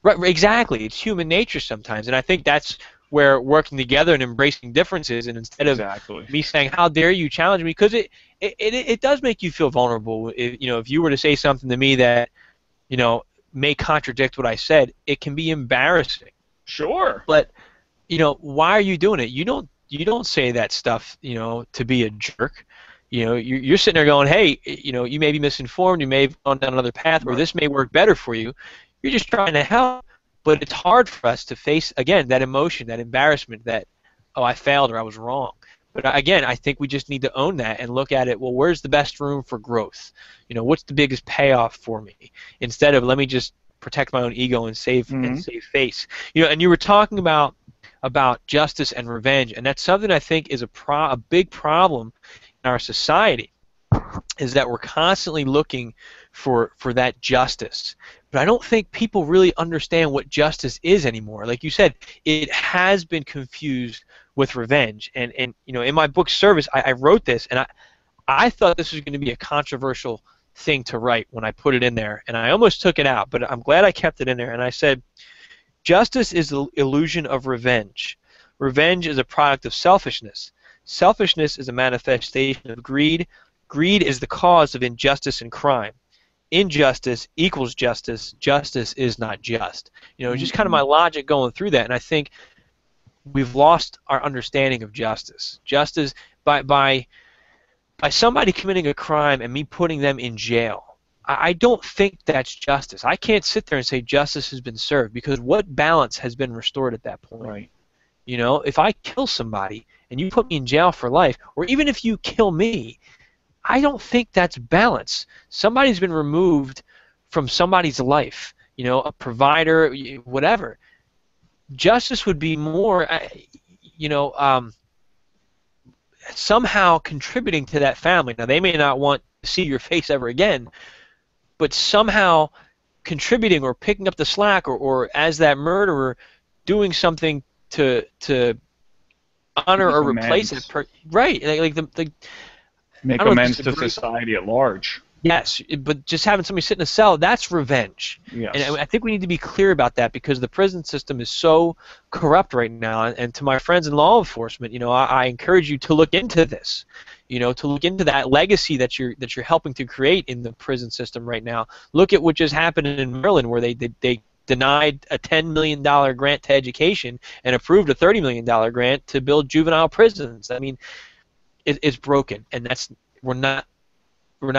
Right. Exactly. It's human nature sometimes, and I think that's where working together and embracing differences, and instead of me saying, how dare you challenge me, because it does make you feel vulnerable. If you were to say something to me that may contradict what I said, it can be embarrassing. Sure. But why are you doing it? You don't say that stuff to be a jerk. You're sitting there going, hey, you may be misinformed, you may have gone down another path, or this may work better for you. You're just trying to help. But it's hard for us to face, again, that emotion, that embarrassment, that, oh, I failed or I was wrong. But again, I think we just need to own that and look at it, well, where's the best room for growth? What's the biggest payoff for me? Instead of, let me just protect my own ego and save face. And you were talking about justice and revenge, and that's something I think is a big problem in our society, is that we're constantly looking for that justice. But I don't think people really understand what justice is anymore. Like you said, it has been confused with revenge. And in my book Service, I wrote this, and I thought this was going to be a controversial thing to write when I put it in there, and I almost took it out, but I'm glad I kept it in there. And I said, justice is the illusion of revenge. Revenge is a product of selfishness. Selfishness is a manifestation of greed. Greed is the cause of injustice and crime. Injustice equals justice. Justice is not just. Just kind of my logic going through that, and I think we've lost our understanding of justice. Justice by somebody committing a crime and me putting them in jail. I don't think that's justice. I can't sit there and say justice has been served, because what balance has been restored at that point? Right. If I kill somebody and you put me in jail for life, or even if you kill me, I don't think that's balance. Somebody's been removed from somebody's life, a provider, whatever. Justice would be more, somehow contributing to that family. Now, they may not want to see your face ever again, but somehow contributing or picking up the slack, or as that murderer, doing something to honor or replace that person. Right. Make amends to society at large. Yes, but just having somebody sit in a cell, that's revenge. Yes. And I think we need to be clear about that, because the prison system is so corrupt right now. And to my friends in law enforcement, I encourage you to look into this, to look into that legacy that you're helping to create in the prison system right now. Look at what just happened in Maryland, where they denied a $10 million grant to education and approved a $30 million grant to build juvenile prisons. I mean, it's broken, and we're not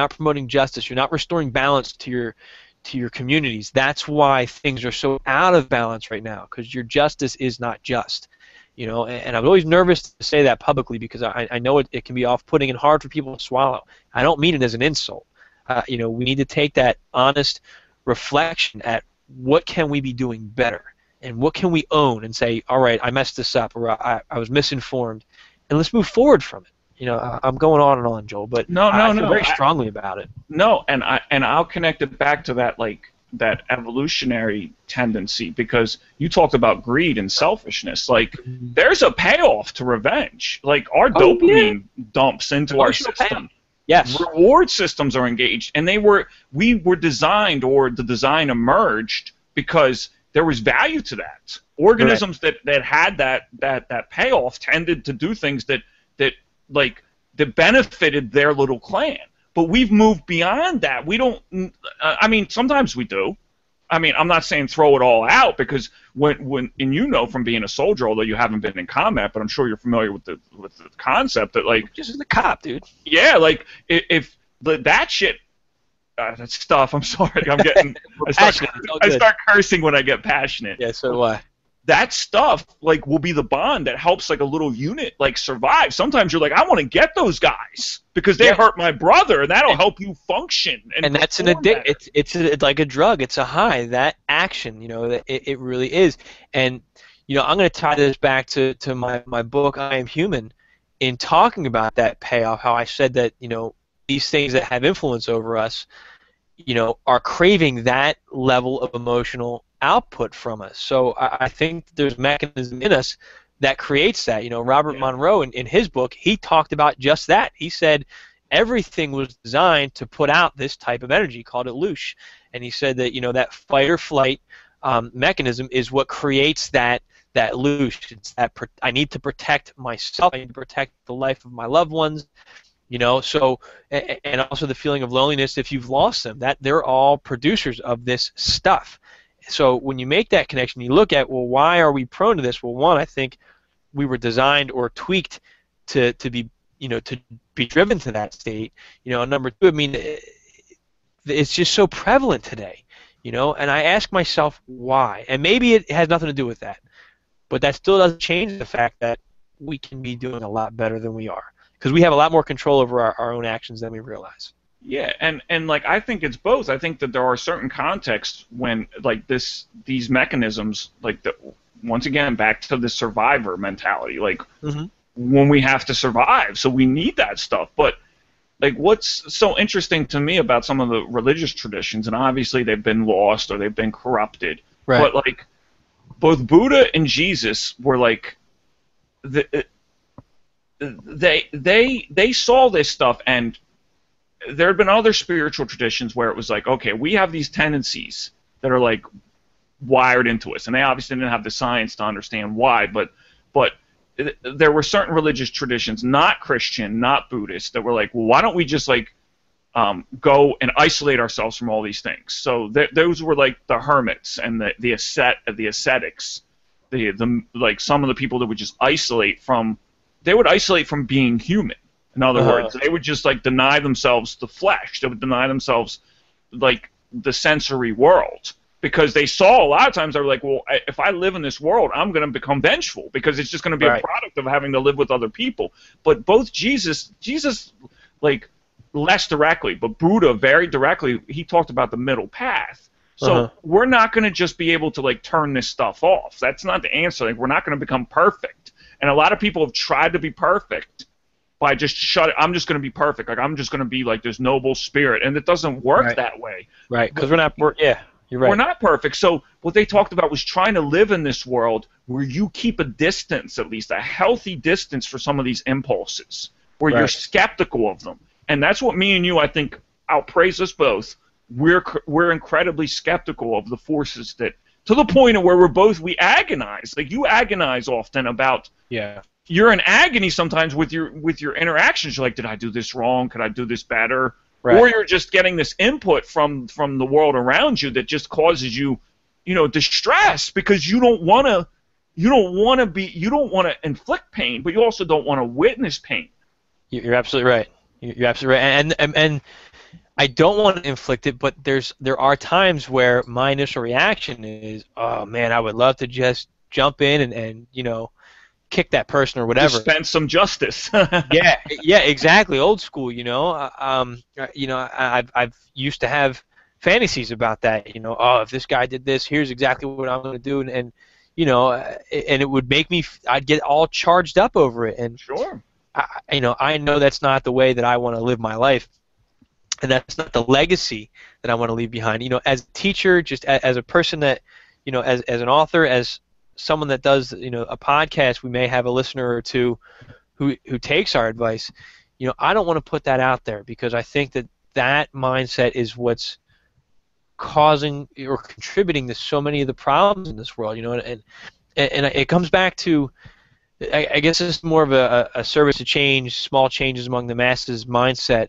promoting justice. You're not restoring balance to your communities. That's why things are so out of balance right now, because your justice is not just. And I'm always nervous to say that publicly, because I know it can be off-putting and hard for people to swallow. I don't mean it as an insult. We need to take that honest reflection at what can we be doing better, and what can we own and say, all right, I messed this up, or I was misinformed, and let's move forward from it. I'm going on and on, Joel, but I feel very strongly about it. No, and I'll connect it back to that evolutionary tendency, because you talked about greed and selfishness. There's a payoff to revenge. Our dopamine dumps into our system. Yes. Reward systems are engaged, and we were designed, or the design emerged because there was value to that. Organisms that had that payoff tended to do things that benefited their little clan. But we've moved beyond that. We don't. Sometimes we do. I'm not saying throw it all out, because when from being a soldier, although you haven't been in combat, but I'm sure you're familiar with the concept that just as a cop, dude. Yeah, if that shit. That stuff. I'm sorry. I'm getting. I start cursing when I get passionate. Yeah, so do I. That stuff will be the bond that helps a little unit survive. Sometimes you're I want to get those guys because they hurt my brother, and that'll help you function. And that's an addiction. It's like a drug. It's a high. That action, it really is. And I'm going to tie this back to my book, I Am Human, in talking about that payoff. How I said that these things that have influence over us, are craving that level of emotional output from us. So I think there's a mechanism in us that creates that. Robert Monroe in his book, he talked about just that. He said everything was designed to put out this type of energy, called it loosh. And he said that that fight or flight mechanism is what creates that that loose. It's that I need to protect myself. I need to protect the life of my loved ones. So and also the feeling of loneliness if you've lost them. That they're all producers of this stuff. So when you make that connection, you look at, well, why are we prone to this? Well, one, I think we were designed or tweaked to be to be driven to that state. And number two, I mean, it's just so prevalent today. And I ask myself why, and maybe it has nothing to do with that, but that still doesn't change the fact that we can be doing a lot better than we are, because we have a lot more control over our own actions than we realize. Yeah, and like I think it's both. I think that there are certain contexts when like these mechanisms, like once again back to the survivor mentality, like when we have to survive, so we need that stuff. But like what's so interesting to me about some of the religious traditions, and obviously they've been lost or they've been corrupted, right. But like both Buddha and Jesus were like they saw this stuff, and there had been other spiritual traditions where it was like, okay, we have these tendencies that are like wired into us, and they obviously didn't have the science to understand why, but there were certain religious traditions, not Christian, not Buddhist, that were like, well, why don't we just like go and isolate ourselves from all these things? So those were like the hermits and the ascetics, the like some of the people that would just isolate from being human. In other words, they would just like deny themselves the flesh. They would deny themselves like the sensory world, because they saw a lot of times they were like, well, if I live in this world, I'm going to become vengeful, because it's just going to be a product of having to live with other people. But both Jesus like less directly, but Buddha very directly, he talked about the middle path. So we're not going to just be able to like turn this stuff off. That's not the answer. Like, we're not going to become perfect. And a lot of people have tried to be perfect by just I'm just going to be perfect. Like, I'm just going to be like this noble spirit, and it doesn't work that way. Right, because you're right. We're not perfect. So what they talked about was trying to live in this world where you keep a distance, at least a healthy distance, for some of these impulses, where you're skeptical of them. And that's what me and you, I think, outpraise us both. We're incredibly skeptical of the forces that, to the point of where we agonize. Like, you agonize often about. Yeah. You're in agony sometimes with your interactions. You're like, did I do this wrong? Could I do this better? Right. Or you're just getting this input from the world around you that just causes you, distress, because you don't want to inflict pain, but you also don't want to witness pain. You're absolutely right. You're absolutely right. And I don't want to inflict it, but there are times where my initial reaction is, oh man, I would love to just jump in and kick that person or whatever. Dispense some justice. yeah, exactly. Old school, I've used to have fantasies about that. Oh, if this guy did this, here's exactly what I'm going to do, and it would make me. I'd get all charged up over it, and sure. I know that's not the way that I want to live my life, and that's not the legacy that I want to leave behind. As a teacher, just as a person that, as an author, as someone that does a podcast, we may have a listener or two who takes our advice. I don't want to put that out there, because I think that mindset is what's causing or contributing to so many of the problems in this world. And it comes back to, I guess it's more of a service to change, small changes among the masses mindset.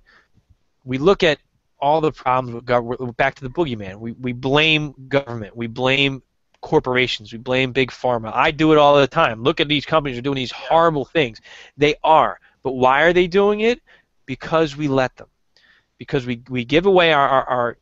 We look at all the problems with government, back to the boogeyman. We blame government. We blame corporations. We blame big pharma. I do it all the time. Look at these companies are doing these horrible things. They are. But why are they doing it? Because we let them. Because we give away our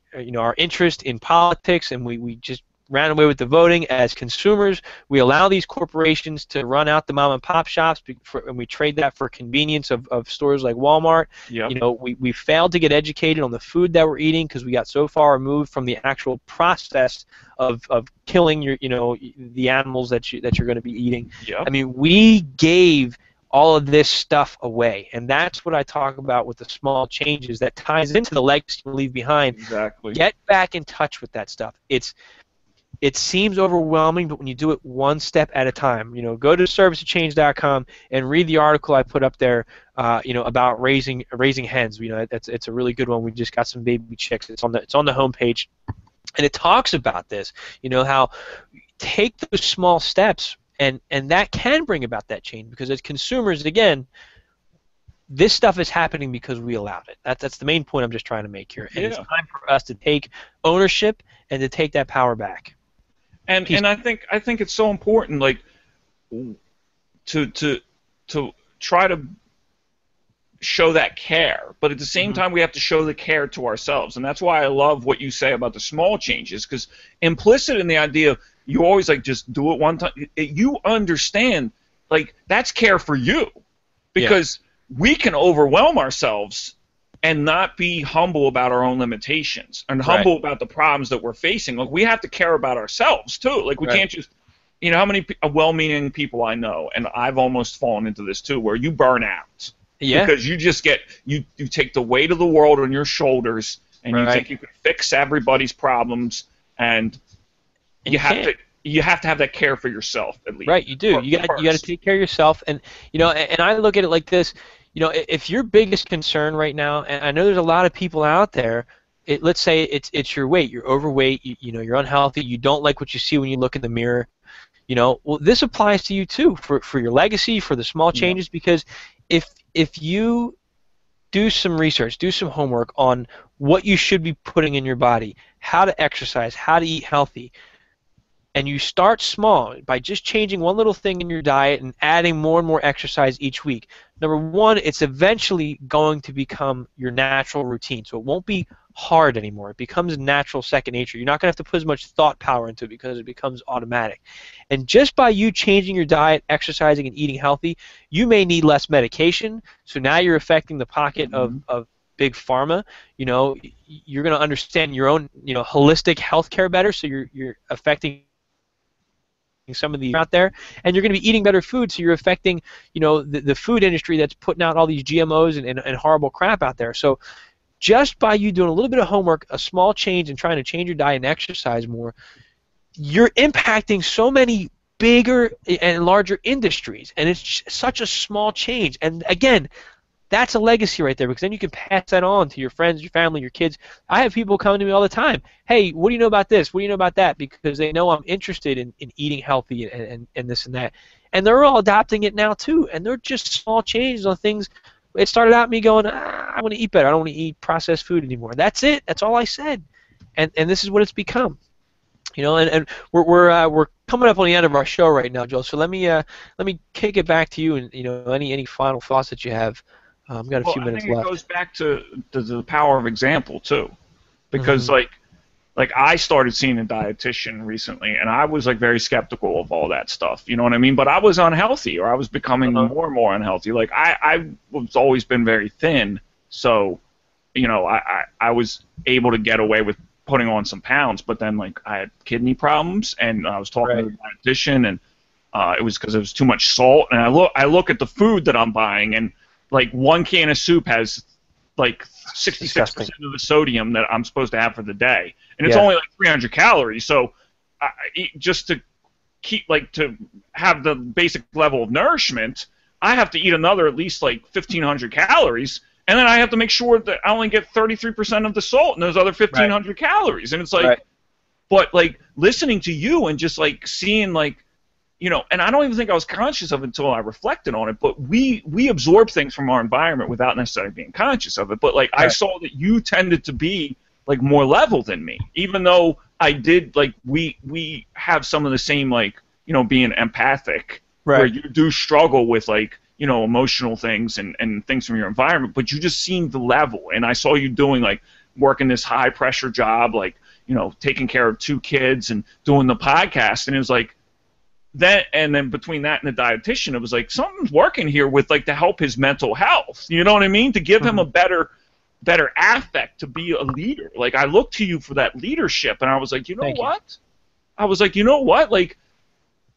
interest in politics, and we just ran away with the voting. As consumers, we allow these corporations to run out the mom and pop shops, and we trade that for convenience of stores like Walmart. Yep. We failed to get educated on the food that we're eating, because we got so far removed from the actual process of killing the animals that you're going to be eating. Yep. I mean, we gave all of this stuff away, and that's what I talk about with the small changes that ties into the legacy you leave behind. Exactly. Get back in touch with that stuff. It seems overwhelming, but when you do it one step at a time, go to servicetochange.com and read the article I put up there, about raising hens. It's a really good one. We just got some baby chicks. It's on the homepage, and it talks about this. How take those small steps And that can bring about that change, because as consumers, again, this stuff is happening because we allowed it. That's the main point I'm just trying to make here. And it's Yeah. time for us to take ownership and to take that power back. And I think it's so important, like, to try to show that care, but at the same time we have to show the care to ourselves. And that's why I love what you say about the small changes, because implicit in the idea, you always like just do it one time, you understand, like, that's care for you, because we can overwhelm ourselves and not be humble about our own limitations and humble about the problems that we're facing. Like, we have to care about ourselves too. Like, we can't just, you know, how many well-meaning people I know, and I've almost fallen into this too, where you burn out. Yeah. Because you just get, you take the weight of the world on your shoulders, and you think you can fix everybody's problems, and you have to have that care for yourself, at least. Right, you do. You got to take care of yourself. And you know, and I look at it like this. You know, if your biggest concern right now, and I know there's a lot of people out there, let's say it's your weight, you're overweight, you know, you're unhealthy, you don't like what you see when you look in the mirror. You know, well, this applies to you too, for your legacy, for the small changes, because if you do some research, do some homework on what you should be putting in your body, how to exercise, how to eat healthy, and you start small by just changing one little thing in your diet and adding more and more exercise each week. Number one, it's eventually going to become your natural routine. So it won't be hard anymore. It becomes natural second nature. You're not going to have to put as much thought power into it because it becomes automatic. And just by you changing your diet, exercising, and eating healthy, you may need less medication. So now you're affecting the pocket of big pharma. You know, you're going to understand your own, you know, holistic health care better. So you're affecting some of these out there, and you're going to be eating better food, so you're affecting, you know, the food industry that's putting out all these GMOs and horrible crap out there. So just by you doing a little bit of homework, a small change, and trying to change your diet and exercise more, you're impacting so many bigger and larger industries, and it's such a small change. And again, that's a legacy right there, because then you can pass that on to your friends, your family, your kids. I have people coming to me all the time. Hey, what do you know about this? What do you know about that? Because they know I'm interested in eating healthy and this and that. And they're all adopting it now too. And they're just small changes on things. It started out me going, I want to eat better. I don't want to eat processed food anymore. That's it. That's all I said. And this is what it's become. You know, and we're coming up on the end of our show right now, Joel. So let me kick it back to you, and you know, any final thoughts that you have. I've got a few minutes left. I think it goes back to the power of example too, because like I started seeing a dietitian recently, and I was like very skeptical of all that stuff. You know what I mean? But I was unhealthy, or I was becoming more and more unhealthy. Like I was always been very thin, so you know I was able to get away with putting on some pounds. But then like I had kidney problems, and I was talking to the dietitian, and it was because it was too much salt. And I look at the food that I'm buying, and like one can of soup has like 66% of the sodium that I'm supposed to have for the day, and it's only like 300 calories. So just to keep to have the basic level of nourishment, I have to eat another at least like 1,500 calories, and then I have to make sure that I only get 33% of the salt in those other 1,500 calories. And it's like, but like listening to you and just like seeing like, you know, and I don't even think I was conscious of it until I reflected on it, but we absorb things from our environment without necessarily being conscious of it. But like I saw that you tended to be like more level than me, even though I did like we have some of the same, like, you know, being empathic, where you do struggle with like, you know, emotional things and things from your environment, but you just seemed the level. And I saw you doing like working this high pressure job, like, you know, taking care of 2 kids and doing the podcast, and it was like, then between that and the dietitian, it was like something's working here with like to help his mental health. You know what I mean? To give him a better affect, to be a leader. Like I looked to you for that leadership, and I was like, you know what? I was like, you know what? Like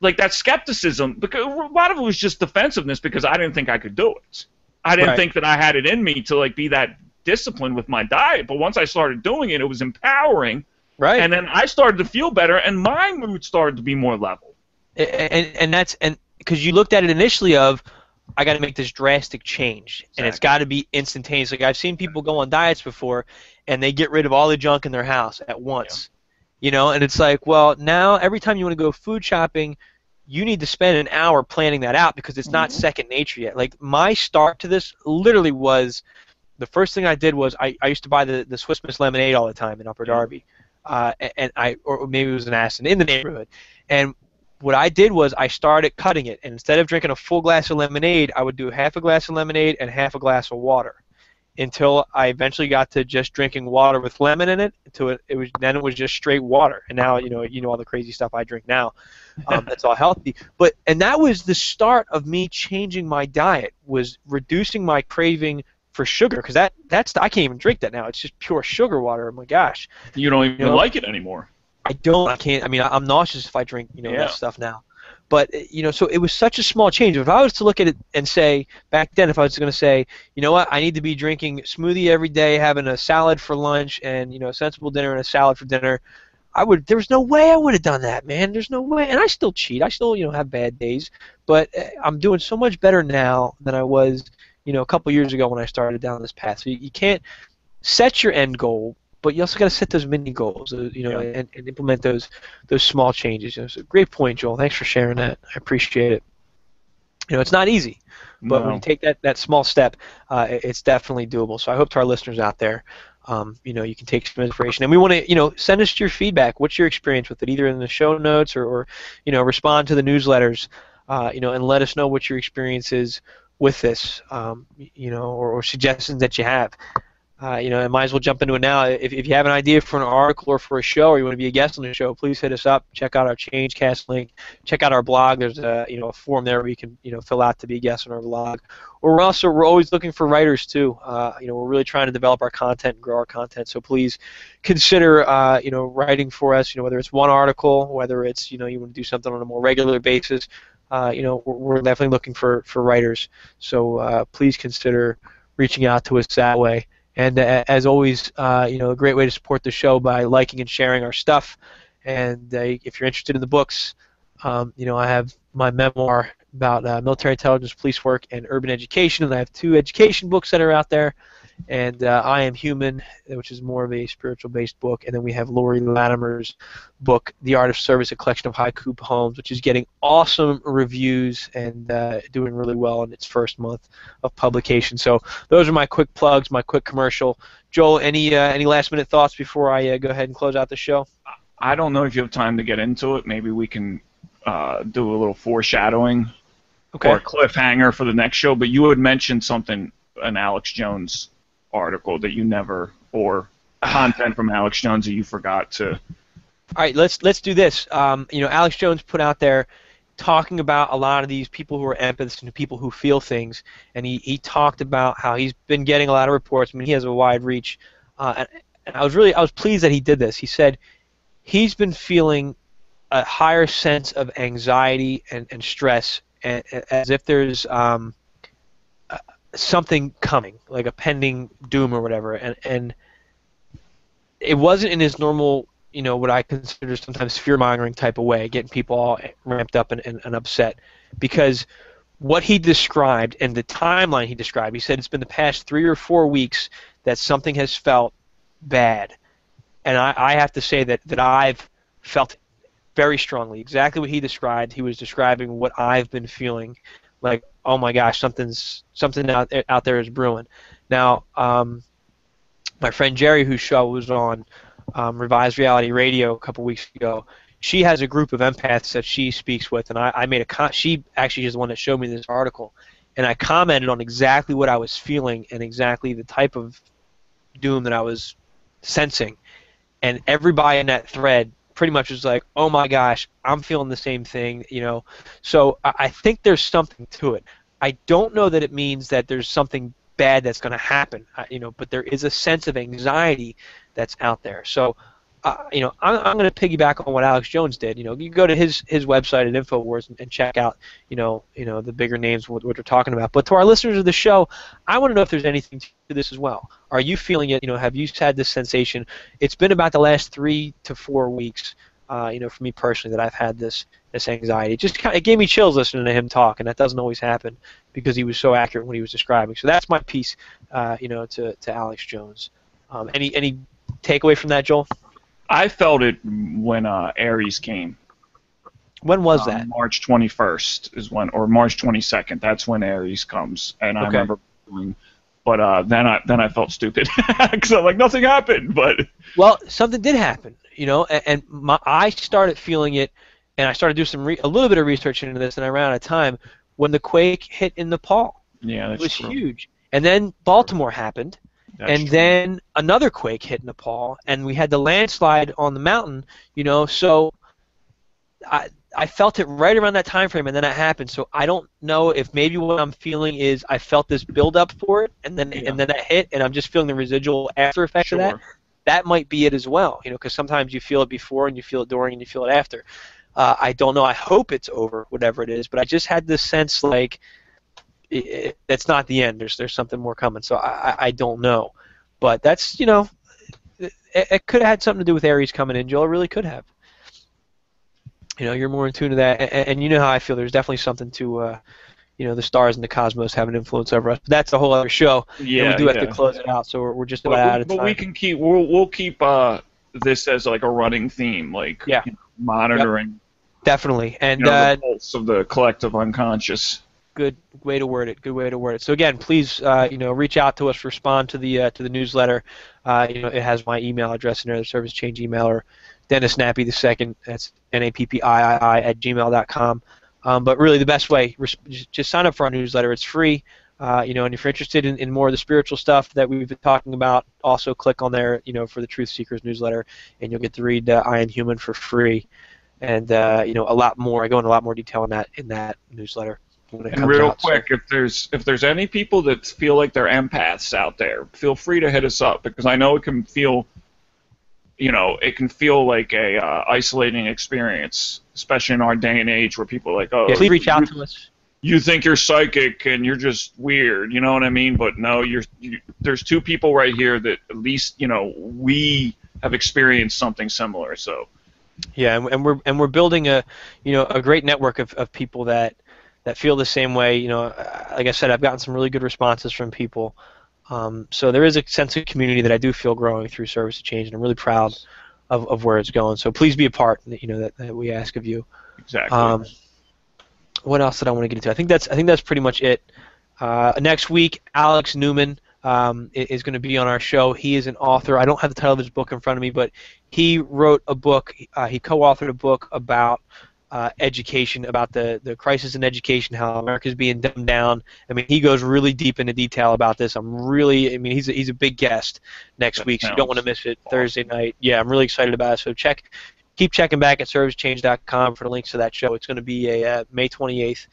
that skepticism, because a lot of it was just defensiveness, because I didn't think I could do it. I didn't think that I had it in me to like be that disciplined with my diet. But once I started doing it, it was empowering. Right. And then I started to feel better, and my mood started to be more level. And that's because you looked at it initially of, I got to make this drastic change, and it's got to be instantaneous. Like I've seen people go on diets before, and they get rid of all the junk in their house at once, you know. And it's like, well, now every time you want to go food shopping, you need to spend an hour planning that out because it's not second nature yet. Like my start to this literally was the first thing I did was I used to buy the Swiss Miss lemonade all the time in Upper Darby, or maybe it was an Aston in the neighborhood, and what I did was I started cutting it, and instead of drinking a full glass of lemonade, I would do half a glass of lemonade and half a glass of water, until I eventually got to just drinking water with lemon in it. Until it was just straight water, and now you know all the crazy stuff I drink now. That's all healthy. And that was the start of me changing my diet, was reducing my craving for sugar, because that's I can't even drink that now. It's just pure sugar water. Oh my gosh. You don't even like it anymore. I don't. I can't. I mean, I'm nauseous if I drink that stuff now. But so it was such a small change. If I was to look at it and say back then, if I was going to say, you know what, I need to be drinking smoothie every day, having a salad for lunch, and a sensible dinner and a salad for dinner, there was no way I would have done that, man. There's no way. And I still cheat. I still have bad days. But I'm doing so much better now than I was a couple years ago when I started down this path. So you can't set your end goal, but you also got to set those mini goals, and implement those small changes. So great point, Joel. Thanks for sharing that. I appreciate it. It's not easy, but when you take that small step, it's definitely doable. So I hope to our listeners out there, you can take some inspiration. And we want to, send us your feedback. What's your experience with it, either in the show notes or respond to the newsletters, and let us know what your experience is with this, or suggestions that you have. I might as well jump into it now. If you have an idea for an article or for a show, or you want to be a guest on the show, please hit us up. Check out our Changecast link. Check out our blog. There's a form there where you can fill out to be a guest on our blog. Or we're always looking for writers too. We're really trying to develop our content and grow our content. So please consider writing for us. Whether it's one article, whether it's you want to do something on a more regular basis. We're definitely looking for writers. So please consider reaching out to us that way. And as always, a great way to support the show by liking and sharing our stuff. And if you're interested in the books, I have my memoir about military intelligence, police work, and urban education. And I have 2 education books that are out there. And I Am Human, which is more of a spiritual-based book. And then we have Lori Latimer's book, The Art of Service, a collection of haiku poems, which is getting awesome reviews and doing really well in its first month of publication. So those are my quick plugs, my quick commercial. Joel, any last-minute thoughts before I go ahead and close out the show? I don't know if you have time to get into it. Maybe we can do a little foreshadowing or a cliffhanger for the next show. But you had mentioned something, an Alex Jones article that you never, or content from Alex Jones that you forgot to. All right, let's do this. Alex Jones put out there talking about a lot of these people who are empaths and people who feel things, and he talked about how he's been getting a lot of reports. I mean, he has a wide reach, and I was pleased that he did this. He said he's been feeling a higher sense of anxiety and stress, and as if there's something coming, like a pending doom or whatever, and it wasn't in his normal, what I consider sometimes fear-mongering type of way, getting people all ramped up and upset, because what he described and the timeline he described, he said it's been the past 3 or 4 weeks that something has felt bad, and I have to say that I've felt very strongly exactly what he described. He was describing what I've been feeling, like, oh my gosh, something out there is brewing. Now, my friend Jerry, whose show was on Revised Reality Radio a couple weeks ago, she has a group of empaths that she speaks with, and I made she actually is the one that showed me this article, and I commented on exactly what I was feeling and exactly the type of doom that I was sensing, and everybody in that thread pretty much was like, oh my gosh, I'm feeling the same thing, So I think there's something to it. I don't know that it means that there's something bad that's going to happen, but there is a sense of anxiety that's out there. So, I'm going to piggyback on what Alex Jones did. You go to his website at InfoWars and check out, the bigger names, what they're talking about. But to our listeners of the show, I want to know if there's anything to this as well. Are you feeling it? Have you had this sensation? It's been about the last 3 to 4 weeks, for me personally, that I've had this anxiety. It gave me chills listening to him talk, and that doesn't always happen because he was so accurate when he was describing. So that's my piece, to Alex Jones. Any takeaway from that, Joel? I felt it when Aries came. When was that? March 21st is when, or March 22nd. That's when Aries comes, and I Okay. remember doing. But then I felt stupid because I'm like nothing happened. But Well, something did happen, and I started feeling it, and I started doing a little bit of research into this, and I ran out of time when the quake hit in Nepal. yeah, It that's was true. huge. And then Baltimore happened, That's and true. then another quake hit Nepal, and we had the landslide on the mountain, so I felt it right around that time frame, and then it happened. So I don't know if maybe what I'm feeling is I felt this build up for it, and then Yeah. that hit, and I'm just feeling the residual after effects of that. Sure. That might be it as well, because sometimes you feel it before, and you feel it during, and you feel it after. I don't know. I hope it's over, whatever it is, but I just had this sense like that's not the end. There's something more coming. So I don't know, but that's it could have had something to do with Aries coming in, Joel. It really could have. You're more in tune to that, and you know how I feel. There's definitely something to, the stars and the cosmos have an influence over us. But that's a whole other show, and we do have to close it out. So we're just about out of time. But we can keep. We'll keep this as like a running theme, like monitoring. Yep. Definitely, and the pulse of the collective unconscious. Good way to word it. Good way to word it. So again, please, reach out to us. Respond to the newsletter. It has my email address in there, the Service Change email, or Dennis Nappy II. That's NAPPIII@gmail.com. But really, the best way, just sign up for our newsletter. It's free. And if you're interested in more of the spiritual stuff that we've been talking about, also click on there, for the Truth Seekers newsletter, and you'll get to read I Am Human for free, and a lot more. I go into a lot more detail in that newsletter. And real quick, if there's any people that feel like they're empaths out there, feel free to hit us up, because I know it can feel, like a isolating experience, especially in our day and age where people are like, oh, please reach out to us. You think you're psychic and you're just weird, you know what I mean? But no, there's two people right here that at least we have experienced something similar. So yeah, and we're building a great network of people that feel the same way. Like I said, I've gotten some really good responses from people. So there is a sense of community that I do feel growing through Service to Change, and I'm really proud of where it's going. So please be a part, that we ask of you. Exactly. What else did I want to get into? I think that's pretty much it. Next week, Alex Newman is going to be on our show. He is an author. I don't have the title of his book in front of me, but he wrote a book. He co-authored a book about education, about the crisis in education, how America's being dumbed down. I mean, he goes really deep into detail about this. He's a big guest next week, so you don't want to miss it. Awesome. Thursday night. Yeah, I'm really excited about it. So keep checking back at servicechange.com for the links to that show. It's going to be May 28th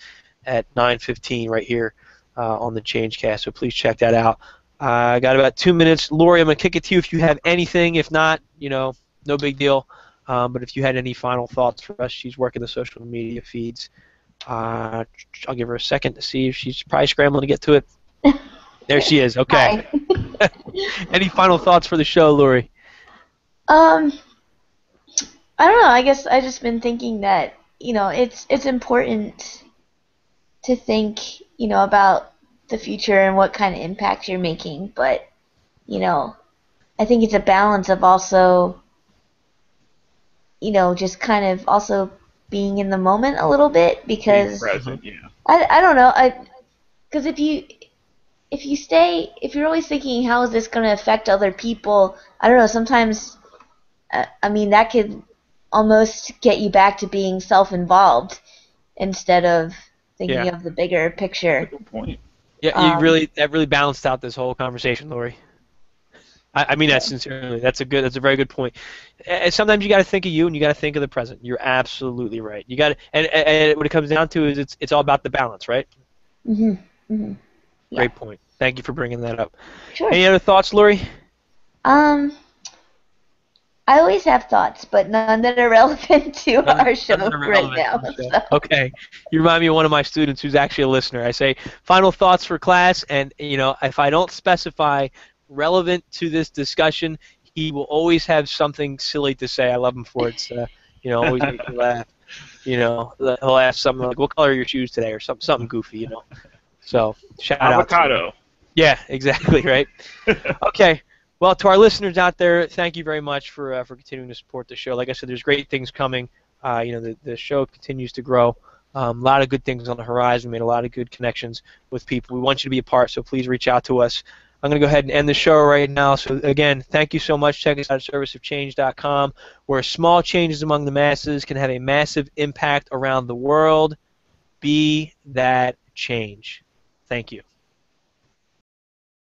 at 9:15 right here on the Changecast. So please check that out. I got about 2 minutes. Lori, I'm going to kick it to you if you have anything. If not, no big deal. But if you had any final thoughts for us, she's working the social media feeds. I'll give her a second to see if she's probably scrambling to get to it. There she is. Okay. Any final thoughts for the show, Lori? I don't know. I guess I just been thinking that it's important to think about the future and what kind of impact you're making, but I think it's a balance of also just kind of also being in the moment a little bit, because being present, yeah. I don't know, because if you're always thinking how is this going to affect other people, I don't know, sometimes that could almost get you back to being self-involved instead of thinking of the bigger picture. Good point. Yeah, that really balanced out this whole conversation, Lori. I mean that sincerely. That's a very good point. And sometimes you got to think of you, and you got to think of the present. You're absolutely right. You got to, and what it comes down to is it's all about the balance, right? Mhm. Mhm. Yeah. Great point. Thank you for bringing that up. Sure. Any other thoughts, Lori? I always have thoughts, but none that are relevant to our show right now. So. Okay. You remind me of one of my students who's actually a listener. I say, final thoughts for class, and if I don't specify relevant to this discussion, he will always have something silly to say. I love him for it. Always make me laugh. He'll ask something like, "What color are your shoes today?" or something goofy. So shout out. Avocado. Yeah, exactly right. Okay. Well, to our listeners out there, thank you very much for continuing to support the show. Like I said, there's great things coming. the show continues to grow. A lot of good things on the horizon. We made a lot of good connections with people. We want you to be a part, so please reach out to us. I'm going to go ahead and end the show right now. So again, thank you so much. Check us out at serviceofchange.com, where small changes among the masses can have a massive impact around the world. Be that change. Thank you.